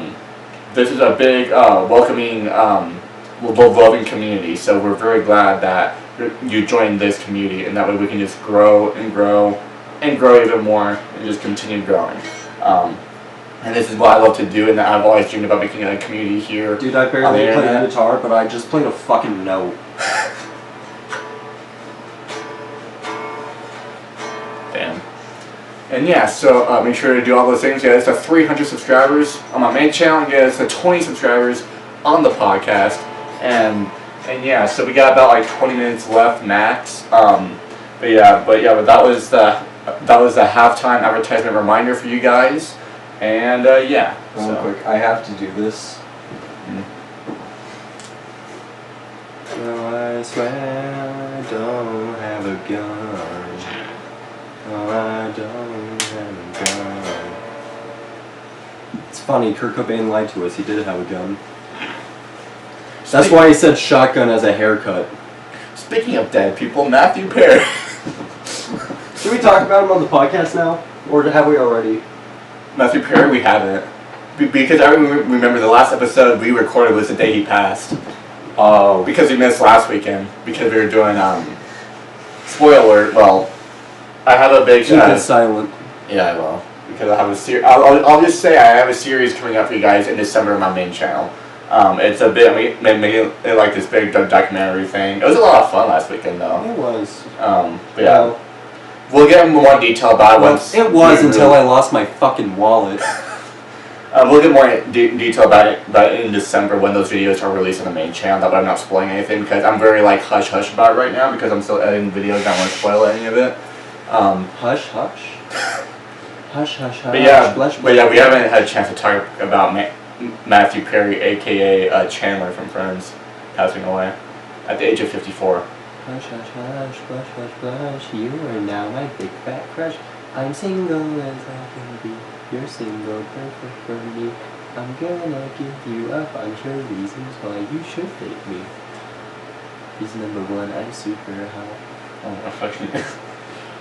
big welcoming, loving community. So we're very glad that you joined this community, and that way we can just grow and grow and grow even more and just continue growing. And this is what I love to do, and I've always dreamed about making a community here. Dude, I barely play the guitar, but I just played a fucking note. Damn. And yeah, so make sure to do all those things. Get us to 300 subscribers on my main channel, and get us to 20 subscribers on the podcast. And yeah, so we got about like 20 minutes left max. But that was the halftime advertisement reminder for you guys. And yeah. Real quick, I have to do this. Oh, I swear I don't have a gun. Oh, I don't have a gun. It's funny, Kurt Cobain lied to us. He did have a gun. That's why he said shotgun as a haircut. Speaking of dead people, Matthew Perry. Should we talk about him on the podcast now? Or have we already? Matthew Perry, we haven't. Because I remember the last episode we recorded was the day he passed. Oh. Because we missed last weekend. Because we were doing, spoiler alert, well, I have a big... Keep it silent. Yeah, I will. Because I have a series... I'll just say I have a series coming up for you guys in December on my main channel. It's a bit... making it like this big documentary thing. It was a lot of fun last weekend, though. It was. But yeah. We'll get more detail about it once... It was until I lost my fucking wallet. We'll get more detail about it in December when those videos are released on the main channel. That way I'm not spoiling anything because I'm very like hush hush about it right now because I'm still editing videos. I don't want to spoil any of it. Hush hush. Hush hush hush. But yeah, we haven't had a chance to talk about Matthew Perry, aka Chandler from Friends, passing away at the age of 54. Hush hush hush, blush blush blush. You are now my big fat crush. I'm single as I can be. You're single, perfect for me. I'm gonna give you a bunch of reasons why you should date me. Reason number one, I'm super hot. Oh, fucking.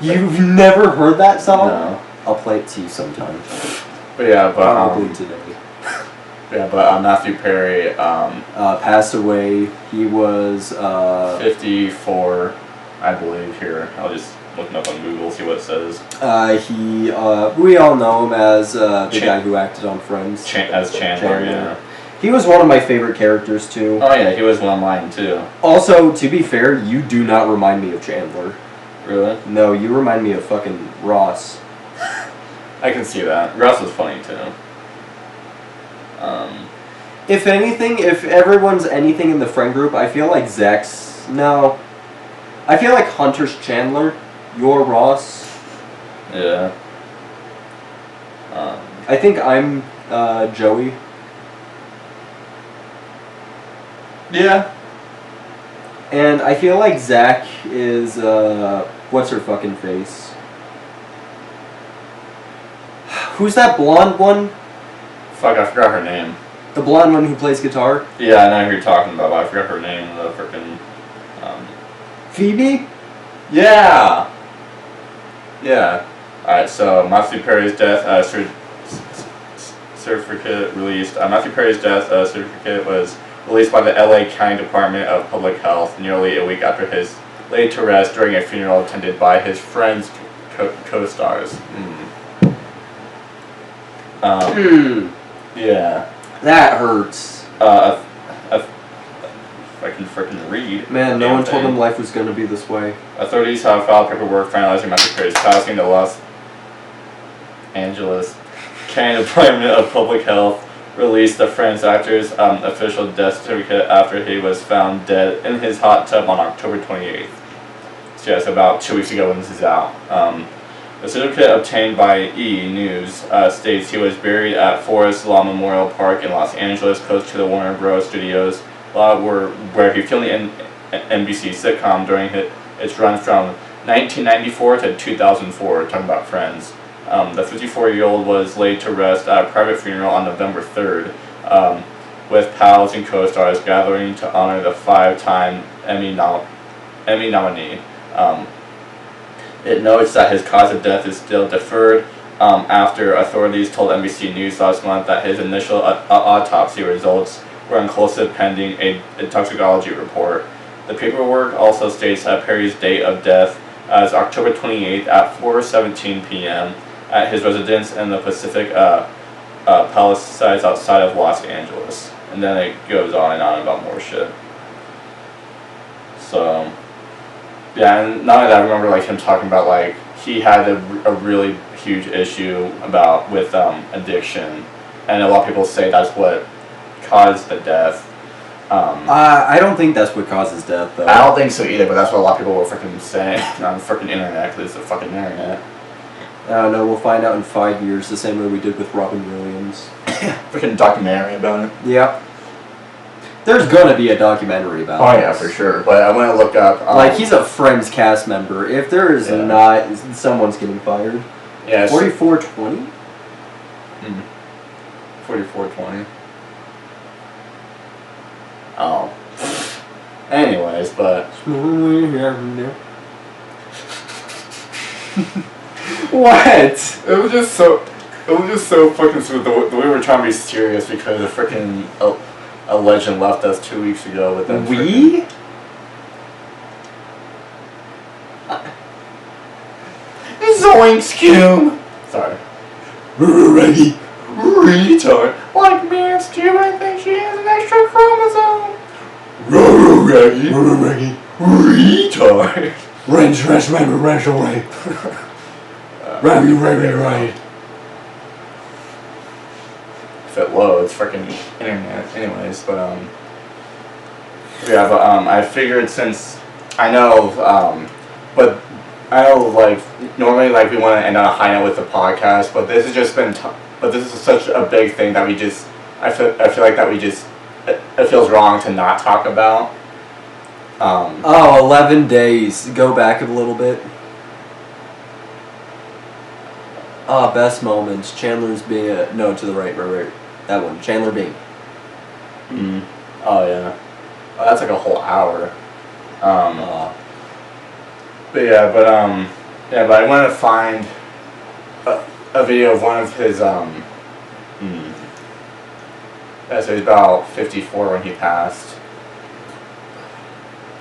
You've never heard that song? No. I'll play it to you sometime. But yeah, but probably today. Yeah, but Matthew Perry passed away. He was 54, I believe. Here, I'll just look him up on Google, see what it says. We all know him as the guy who acted on Friends. As Chandler, yeah. He was one of my favorite characters too. Oh yeah, he was one of mine too. Also, to be fair, you do not remind me of Chandler. Really? No, you remind me of fucking Ross. I can see that. Ross was funny too. If anything, if everyone's anything in the friend group, I feel like Zach's... No. I feel like Hunter's Chandler. You're Ross. Yeah. I think I'm Joey. Yeah. And I feel like Zach is, what's her fucking face? Who's that blonde one? Fuck, I forgot her name. The blonde one who plays guitar? Yeah, I know who you're talking about, but I forgot her name. The frickin'... Phoebe? Yeah! Yeah. Alright, so Matthew Perry's death certificate released. Matthew Perry's death certificate was released by the LA County Department of Public Health nearly a week after his laid to rest during a funeral attended by his friends' co-stars. Yeah. That hurts. I can frickin' read. Man, no one told him life was gonna be this way. Authorities have filed paperwork finalizing Matthew Perry's passing. The Los Angeles County Department of Public Health released the Friends actor's official death certificate after he was found dead in his hot tub on October 28th. So yeah, it's about 2 weeks ago when this is out. The certificate obtained by E! News states he was buried at Forest Lawn Memorial Park in Los Angeles, close to the Warner Bros. Studios, where he filmed the NBC sitcom during its run from 1994 to 2004, talking about Friends. The 54-year-old was laid to rest at a private funeral on November 3rd, with pals and co-stars gathering to honor the 5-time Emmy nominee. It notes that his cause of death is still deferred after authorities told NBC News last month that his initial autopsy results were inconclusive pending a toxicology report. The paperwork also states that Perry's date of death as October 28th at 4:17 p.m. at his residence in the Pacific Palisades outside of Los Angeles. And then it goes on and on about more shit. So... yeah, and not only that, I remember like him talking about like he had a really huge issue with addiction, and a lot of people say that's what caused the death. I don't think that's what causes death, though. I don't think so either, but that's what a lot of people were freaking saying on the freaking internet, because it's the fucking internet. I don't know, we'll find out in 5 years, the same way we did with Robin Williams. Freaking documentary about it. Yeah. There's gonna be a documentary about it. Oh yeah, for sure. But I want to look up... like, he's a Friends cast member. If there is not, someone's getting fired. Yeah. 4420? 4420. Oh. Anyways. anyways, but What? it was just so fucking sweet. The way we were trying to be serious because a freaking a legend left us 2 weeks ago with them. We? Zoinks, Cube! Sorry. Reggie. Retard. Like man's Cube, I think she has an extra chromosome. Reggie. Retard. Range away. Right. If it loads, freaking internet. Anyways, but yeah, but I figured since I know like normally like we want to end on a high note with the podcast, but this has just been but this is such a big thing that we just I feel like that we just it feels wrong to not talk about. 11 days. Go back a little bit. Best moments. Chandler's being no, to the right. That one. Chandler Bing. Oh yeah. Oh, that's like a whole hour. But I want to find a video of one of his yeah, so he's about 54 when he passed.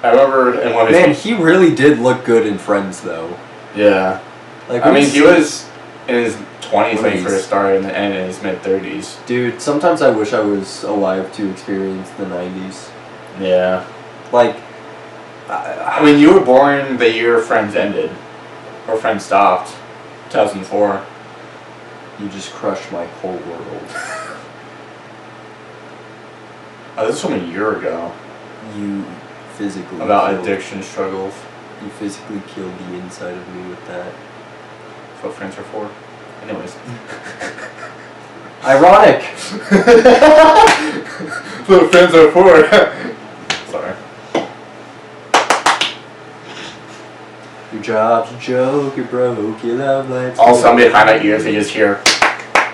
I remember in one of his... Man, he really did look good in Friends, though. Yeah. Like, I mean, he was in his 20s when he first started and in his mid-30s. Dude, sometimes I wish I was alive to experience the 90s. Yeah. Like... I mean, you were born the year Friends ended. Or Friends stopped. 2004. You just crushed my whole world. Oh, this was from a year ago. You physically about addiction struggles. You physically killed the inside of me with that. That's what friends are for. Anyways. Ironic! That's what friends are for. Sorry. Your job's a joke, you're broke, your love life's All of a sudden behind our ears we just hear,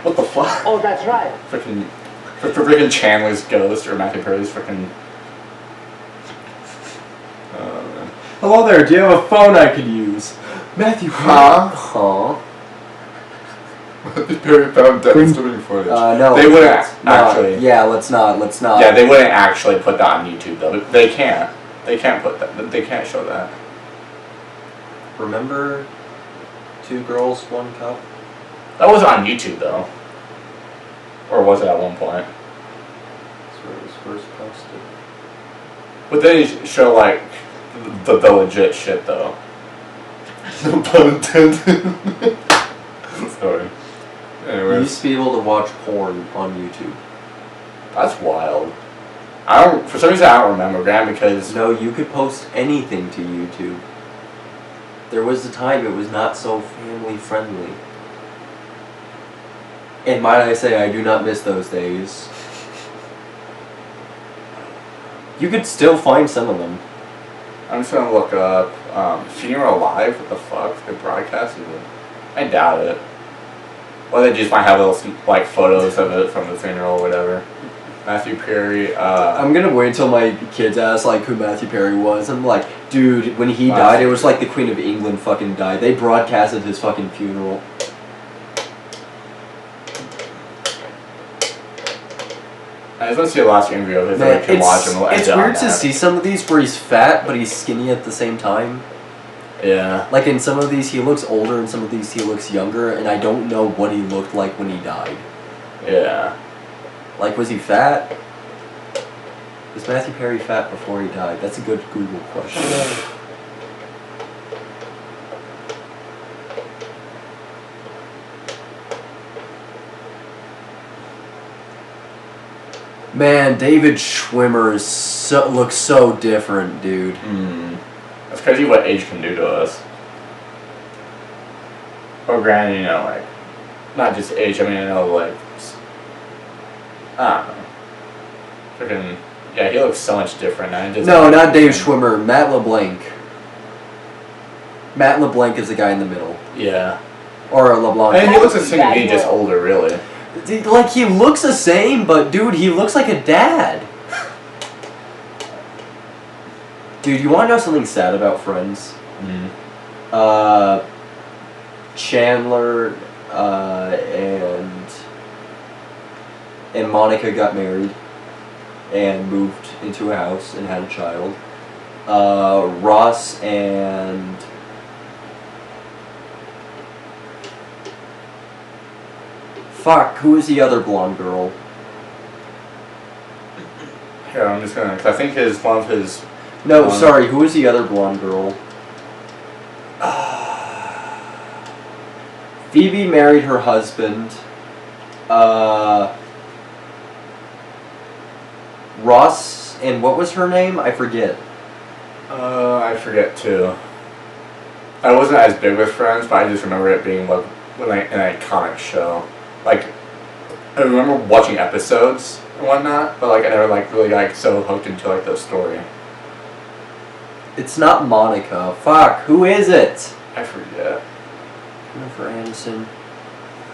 what the fuck? Oh, that's right. Freaking Chandler's ghost or Matthew Perry's freaking... Hello there, do you have a phone I could use? Matthew, Huh? Matthew Perry found devastating footage. No. They wouldn't actually. Yeah, let's not. Yeah, they wouldn't actually put that on YouTube though. They can't. They can't put that. They can't show that. Remember 2 Girls, 1 Cup? That wasn't on YouTube though. Or was it at one point? That's where it was first posted. But then you show like the legit shit though. No pun intended. Sorry. You Anyways. used to be able to watch porn on YouTube. That's wild. For some reason I don't remember, Graham, because... No, you could post anything to YouTube. There was a time it was not so family friendly. And might I say, I do not miss those days. You could still find some of them. I'm just gonna look up Funeral Live. What the fuck? They broadcasted it? I doubt it. Or they just might have little like photos of it from the funeral or whatever. Matthew Perry. I'm gonna wait until my kids ask like who Matthew Perry was. I'm like, dude, when he died, it was like the Queen of England fucking died. They broadcasted his fucking funeral. I just want to see a last interview of it so I Man, can watch him. it's weird to see some of these where he's fat but he's skinny at the same time. Yeah. Like in some of these he looks older, in some of these he looks younger, and I don't know what he looked like when he died. Yeah. Like, was he fat? Was Matthew Perry fat before he died? That's a good Google question. Man, David Schwimmer looks so different, dude. That's crazy what age can do to us. Or granted, you know, like, not just age, I mean, I know, like, I don't know. Freaking, yeah, he looks so much different now. No, not Dave Schwimmer, Matt LeBlanc. Matt LeBlanc is the guy in the middle. Yeah. Or LeBlanc. And he looks the same to me, just older, really. Like, he looks the same, but dude, he looks like a dad. Dude, you want to know something sad about Friends? Chandler and Monica got married and moved into a house and had a child. Ross and who is the other blonde girl? Here, I'm just gonna, cause I think one of his. No, sorry, who is the other blonde girl? Phoebe married her husband. Ross, and what was her name? I forget. I forget too. I wasn't as big with Friends, but I just remember it being like an iconic show. Like, I remember watching episodes and whatnot, but like I never like really like so hooked into like the story. It's not Monica. Fuck, who is it? I forget. Jennifer Aniston.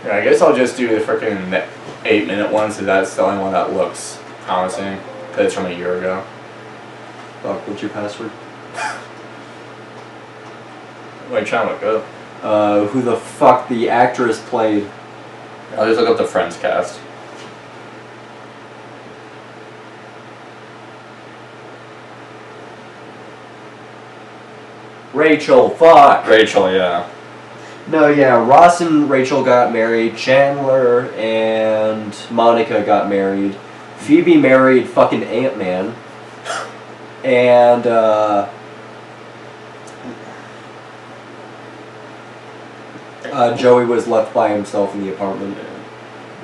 Yeah, I guess I'll just do the freaking 8-minute one, so that's the only one that looks promising. Cause it's from a year ago. Fuck, what's your password? Like trying to look up. Who the fuck the actress played? I'll just look up the Friends cast. Rachel, fuck! Rachel, yeah. No, yeah, Ross and Rachel got married, Chandler and Monica got married, Phoebe married fucking Ant-Man, and, Joey was left by himself in the apartment.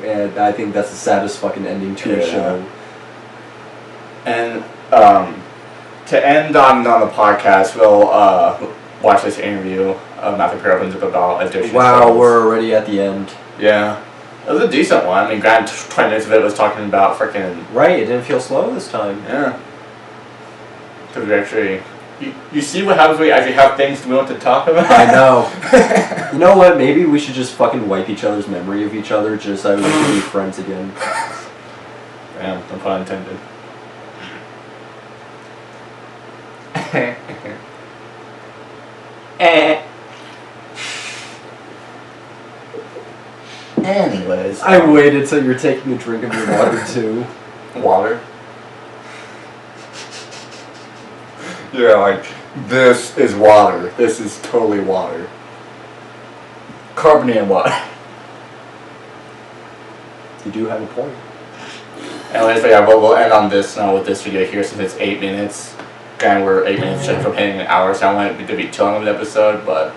And I think that's the saddest fucking ending to a show. And to end on the podcast, we'll watch this interview of Matthew Perry opens up about addiction. Wow, shows. we're already at the end. Yeah. It was a decent one. I mean, granted, 20 minutes of it was talking about freaking... Right, it didn't feel slow this time. Yeah. Because we actually... You see what happens when we actually have things we want to talk about? I know. You know what? Maybe we should just fucking wipe each other's memory of each other just so we can be friends again. Damn, no pun intended. Anyways. I waited till you're taking a drink of your water too. Water? Yeah, like, this is water. This is totally water. Carbonated water. You do have a point. Anyways, but yeah, we'll end on this now with this video here since it's 8 minutes. And we're 8 minutes from hitting an hour, so I want it to be too long of an episode, but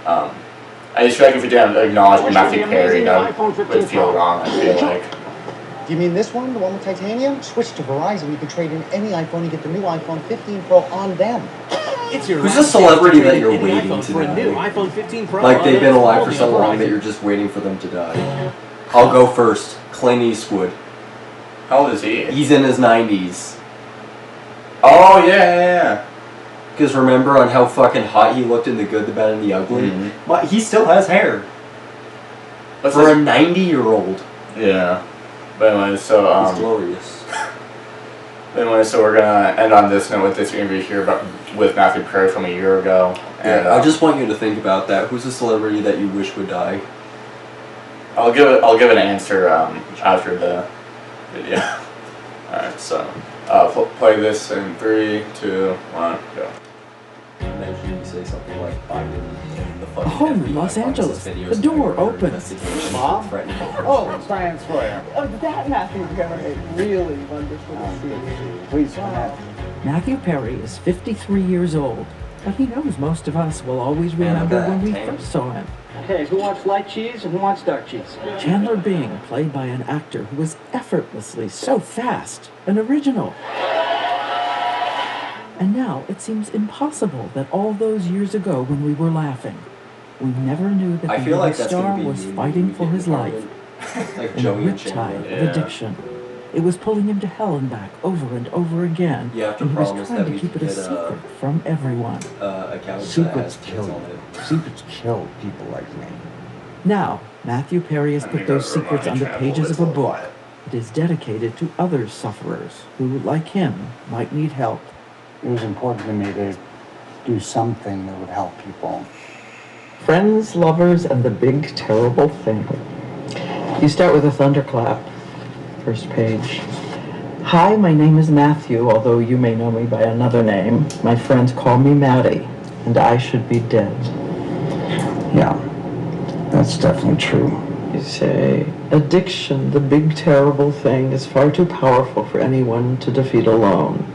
I just feel like if we didn't acknowledge Matthew Perry, that would feel wrong, I feel like. Do you mean this one, the one with titanium? Switch to Verizon, you can trade in any iPhone and get the new iPhone 15 Pro on them. Who's a celebrity that you're waiting to for a new die? iPhone 15 Pro Like they've been alive for on so long that Verizon. you're just waiting for them to die. I'll go first. Clint Eastwood. How old is he? He's in his 90s. Oh, yeah. Because remember on how fucking hot he looked in The Good, the Bad, and the Ugly? Mm-hmm. But he still has hair. What's For a his... 90-year-old. Yeah. But anyway, so, He's glorious. Anyway, so we're gonna end on this note with this interview here with Matthew Perry from a year ago. And I just want you to think about that. Who's a celebrity that you wish would die? I'll give an answer after the video. Alright, so play this in 3, 2, 1, go. Imagine you say something like Biden and the fucking Home in FBI Los finds Angeles. this video The door for opens. investigation Mom? threatening- Oh, transfer. That Matthew Perry, really wonderful to see you. Please come out. Matthew Perry is 53 years old, but he knows most of us will always Man, remember that when we tank. first saw him. Okay, who wants light cheese and who wants dark cheese? Chandler Bing, played by an actor who was effortlessly so fast and original. And now it seems impossible that all those years ago when we were laughing, we never knew that I the feel like young that's star gonna be was you fighting when for we his get life departed. Like in a Joey and riptide Chandler. of addiction. It was pulling him to hell and back over and over again, You have to and he was promise trying that to we keep it can a get, secret from everyone. Account that Secrets has kill kids on you. it. Secrets kill people like me. Now, Matthew Perry has put those secrets on the pages of a book. It is dedicated to other sufferers who, like him, might need help. it was important to me to do something that would help people. Friends, lovers, and the big terrible thing. You start with a thunderclap. First page. Hi, my name is Matthew, although you may know me by another name. My friends call me Maddie, and I should be dead. Yeah, that's definitely true. You say, addiction, the big terrible thing, is far too powerful for anyone to defeat alone.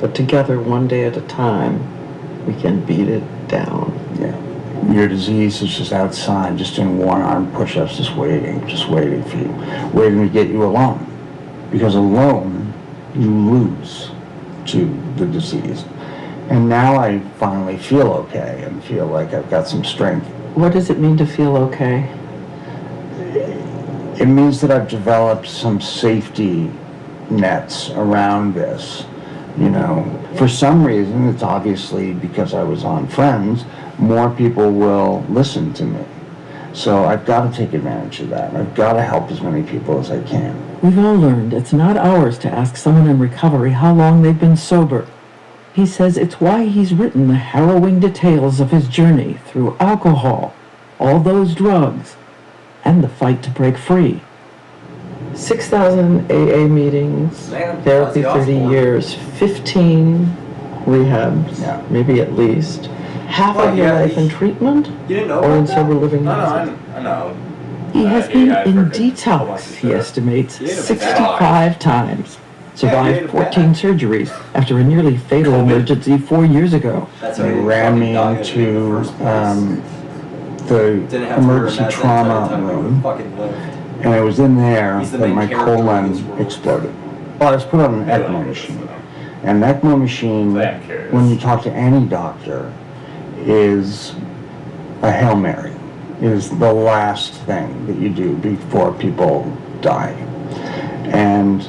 But together, one day at a time, we can beat it down. Yeah. Your disease is just outside, just doing one-arm push-ups, just waiting for you, waiting to get you alone. Because alone, you lose to the disease. And now I finally feel okay and feel like I've got some strength. What does it mean to feel okay? It means that I've developed some safety nets around this. You know, for some reason, it's obviously because I was on Friends, more people will listen to me. So I've got to take advantage of that. I've got to help as many people as I can. We've all learned it's not ours to ask someone in recovery how long they've been sober. He says it's why he's written the harrowing details of his journey through alcohol, all those drugs, and the fight to break free. 6,000 AA meetings, Man, therapy Ozzy 30 Osbourne. years, 15 rehabs, Yeah. maybe at least. Half Well, of your yeah, life in treatment, You didn't know or in about that? sober living. I know. He has He been had in freaking whole bunch detox, of he shit. estimates, He ate a 65 times. Yeah, he Survived ate a 14 bag. surgeries after a nearly fatal COVID. emergency 4 years ago. That's how They he ran me fucking died in the into first place. the Didn't have to wear a emergency mask that entire trauma time we room, fucking lived. and it was in there He's the that main my character in colon this world. exploded. Well, I was put on an ECMO machine. And an ECMO machine, I am curious. when you talk to any doctor, is a Hail Mary. Is the last thing that you do before people die. And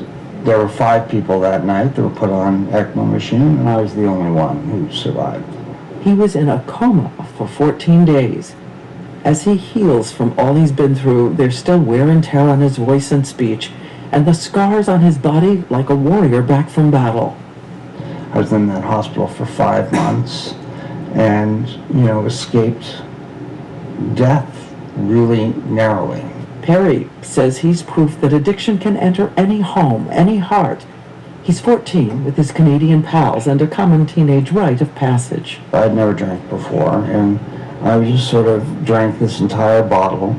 there were 5 people that night that were put on ECMO machine, and I was the only one who survived. He was in a coma for 14 days. As he heals from all he's been through, there's still wear and tear on his voice and speech, and the scars on his body like a warrior back from battle. I was in that hospital for 5 months and, escaped death really narrowly. Perry says he's proof that addiction can enter any home, any heart. He's 14 with his Canadian pals and a common teenage rite of passage. I'd never drank before, and I just sort of drank this entire bottle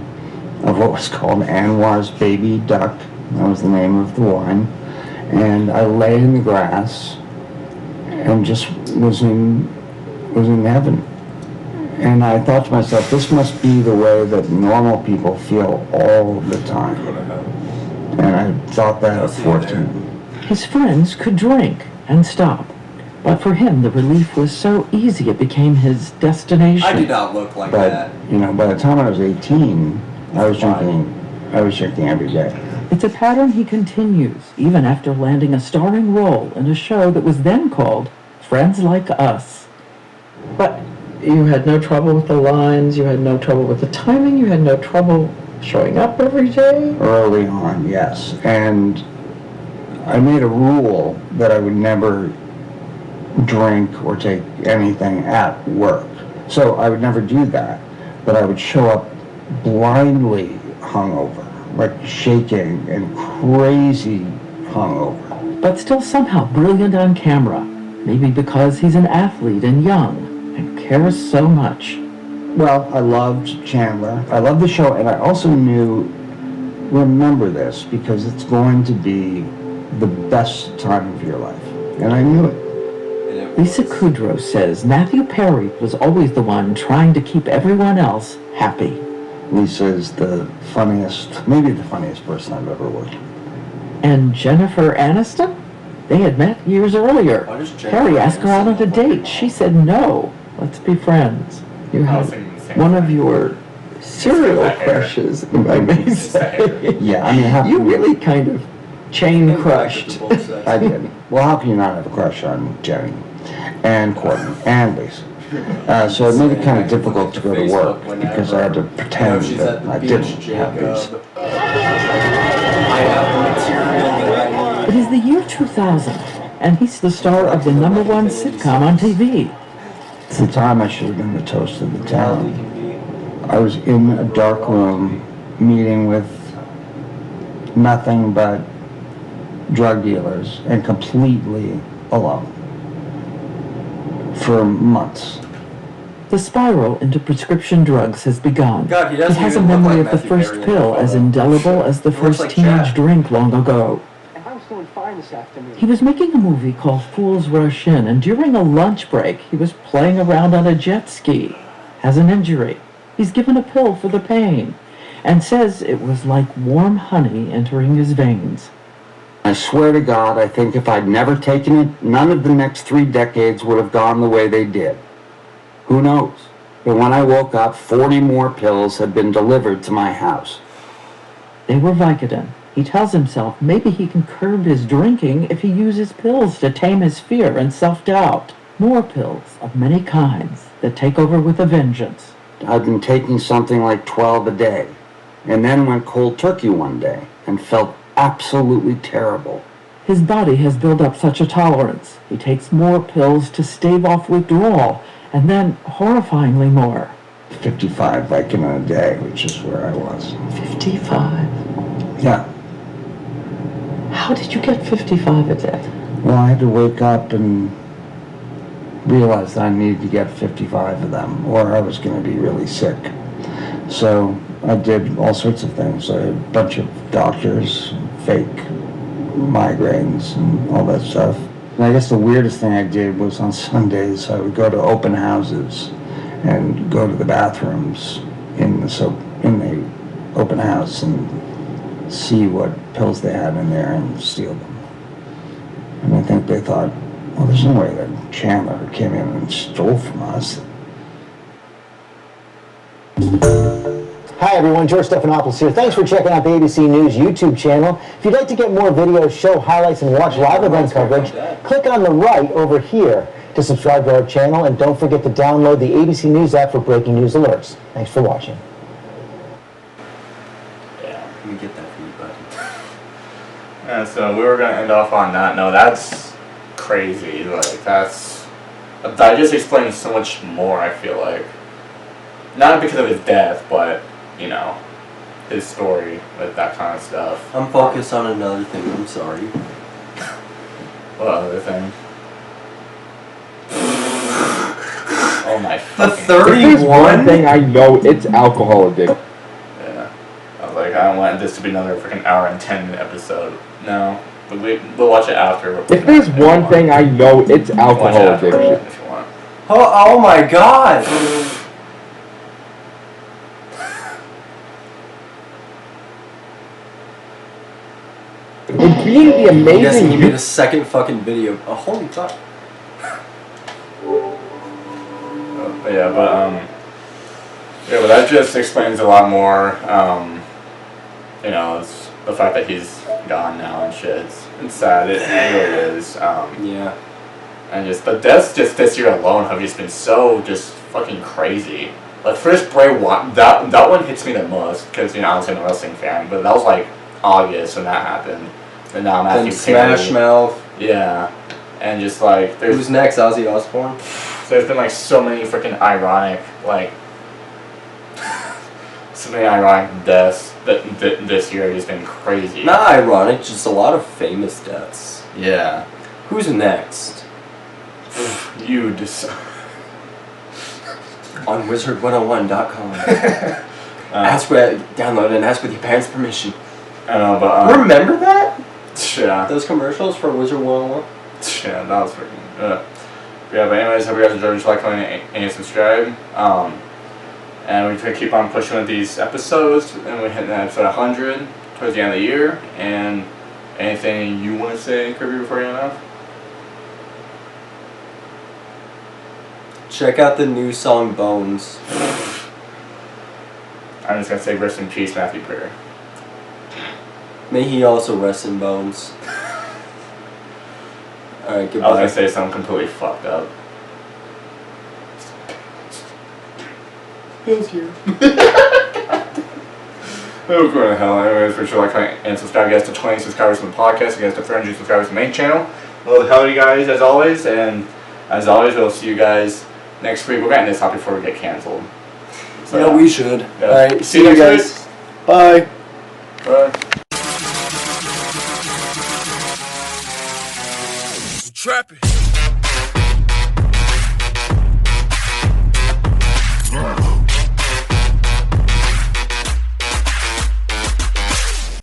of what was called Anwar's Baby Duck. That was the name of the wine. And I lay in the grass and just was in heaven. And I thought to myself, this must be the way that normal people feel all the time. And I thought that at 14. His friends could drink and stop, but for him the relief was so easy it became his destination. I do not look like But, that. by the time I was 18, I was drinking every day. It's a pattern he continues, even after landing a starring role in a show that was then called Friends Like Us. But you had no trouble with the lines, you had no trouble with the timing, you had no trouble showing up every day? Early on, yes. And I made a rule that I would never drink or take anything at work. So I would never do that, but I would show up blindly hungover, like shaking and crazy hungover. But still somehow brilliant on camera. Maybe because he's an athlete and young and cares so much. Well, I loved Chandler. I loved the show, and I also knew, remember this, because it's going to be the best time of your life. And I knew it. Lisa Kudrow says Matthew Perry was always the one trying to keep everyone else happy. Lisa is the funniest, maybe the funniest person I've ever worked with. And Jennifer Aniston? They had met years earlier. Why does Jennifer Perry asked her out on a Aniston date. She said no. Let's be friends. You I was had thinking the same one thing. of your serial that era. crushes, if I may It's that era. say. Yeah, I mean, how You can really kind of chain crushed. I did. Well, how can you not have a crush on Jenny and Courtney and Lisa? So it made it kind of difficult to go to work because I had to pretend that I didn't have these. I have the material that I need. It is the year 2000. And he's the star of the #1 sitcom on TV. It's the time I should have been the toast of the town. I was in a dark room meeting with nothing but drug dealers and completely alone for months. The spiral into prescription drugs has begun. God, he He doesn't has a even look memory like of the Matthew first Perry in pill that as photo. indelible as the He looks first like teenage Chad. drink long ago. I was doing fine this afternoon. He was making a movie called Fools Rush In, and during a lunch break, he was playing around on a jet ski. Has an injury. He's given a pill for the pain, and says it was like warm honey entering his veins. I swear to God, I think if I'd never taken it, none of the next 3 decades would have gone the way they did. Who knows? But when I woke up, 40 more pills had been delivered to my house. They were Vicodin. He tells himself maybe he can curb his drinking if he uses pills to tame his fear and self-doubt. More pills of many kinds that take over with a vengeance. I'd been taking something like 12 a day, and then went cold turkey one day and felt absolutely terrible. His body has built up such a tolerance. He takes more pills to stave off withdrawal, and then horrifyingly more. 55 Vicodin a day, which is where I was. 55? Yeah. How did you get 55 a day? Well, I had to wake up and realize that I needed to get 55 of them, or I was going to be really sick. So I did all sorts of things. A bunch of doctors, fake migraines, and all that stuff. And I guess the weirdest thing I did was on Sundays, I would go to open houses and go to the bathrooms in the open house and see what pills they had in there and steal them. And I think they thought, well, there's no way that Chandler came in and stole from us. Hi everyone, George Stephanopoulos here. Thanks for checking out the ABC News YouTube channel. If you'd like to get more videos, show highlights, and watch live event coverage, click on the right over here to subscribe to our channel, and don't forget to download the ABC News app for breaking news alerts. Thanks for watching. Yeah. Let me get that for you, buddy. And so we were gonna end off on that. No, that's crazy. Like that just explains so much more. I feel like, not because of his death, but you know, his story with that kind of stuff. I'm focused on another thing. I'm sorry. What other thing? Oh my The fucking. If there's one 31? thing I know, it's alcohol addiction. Yeah. I was like, I don't want this to be another freaking hour and 10-minute episode. No, but we'll watch it after. If there's one thing I know, it's Watch it alcohol after addiction. if you want. Oh my God! And being the I'm guessing amazing you made a second fucking video. Oh, holy fuck. But yeah, but that just explains a lot more. You know, it's the fact that he's gone now and shit. It's sad. It really is. Yeah. And just the deaths just this year alone have just been so just fucking crazy. Like first Bray Wyatt, that one hits me the most because you know obviously I'm a wrestling fan, but that was like August when that happened. And now Then Matthew Smash Perry. Mouth. Yeah, and just like there's Who's next? Ozzy Osbourne? there's been like so many freaking ironic like so many ironic deaths that this year have just been crazy. Not ironic, just a lot of famous deaths. Yeah. Who's next? You just. On wizard101.com. Ask with download and ask with your parents' permission. I know, but Remember that? yeah, Those commercials for Wizard 101? yeah, that was freaking. Yeah, but anyways, hope you guys enjoyed. Like, comment, and subscribe. And we're gonna keep on pushing with these episodes, and we're hitting episode 100 towards the end of the year. And anything you want to say, Kirby, before you end off? Check out the new song Bones. I'm just gonna say rest in peace, Matthew Perry. May he also rest in bones. Alright, I was goodbye. gonna say something completely fucked up. Bill's here. Oh, going to hell. Anyways, for sure, like, comment, and subscribe. You guys to 20 subscribers on the podcast. You guys to 300 subscribers on the main channel. Well, howdy guys, as always, and as always, we'll see you guys next week. We're getting this out before we get canceled. So, Yeah, we should. Yeah. Alright, see you next guys. week. Bye. Bye. Trapping.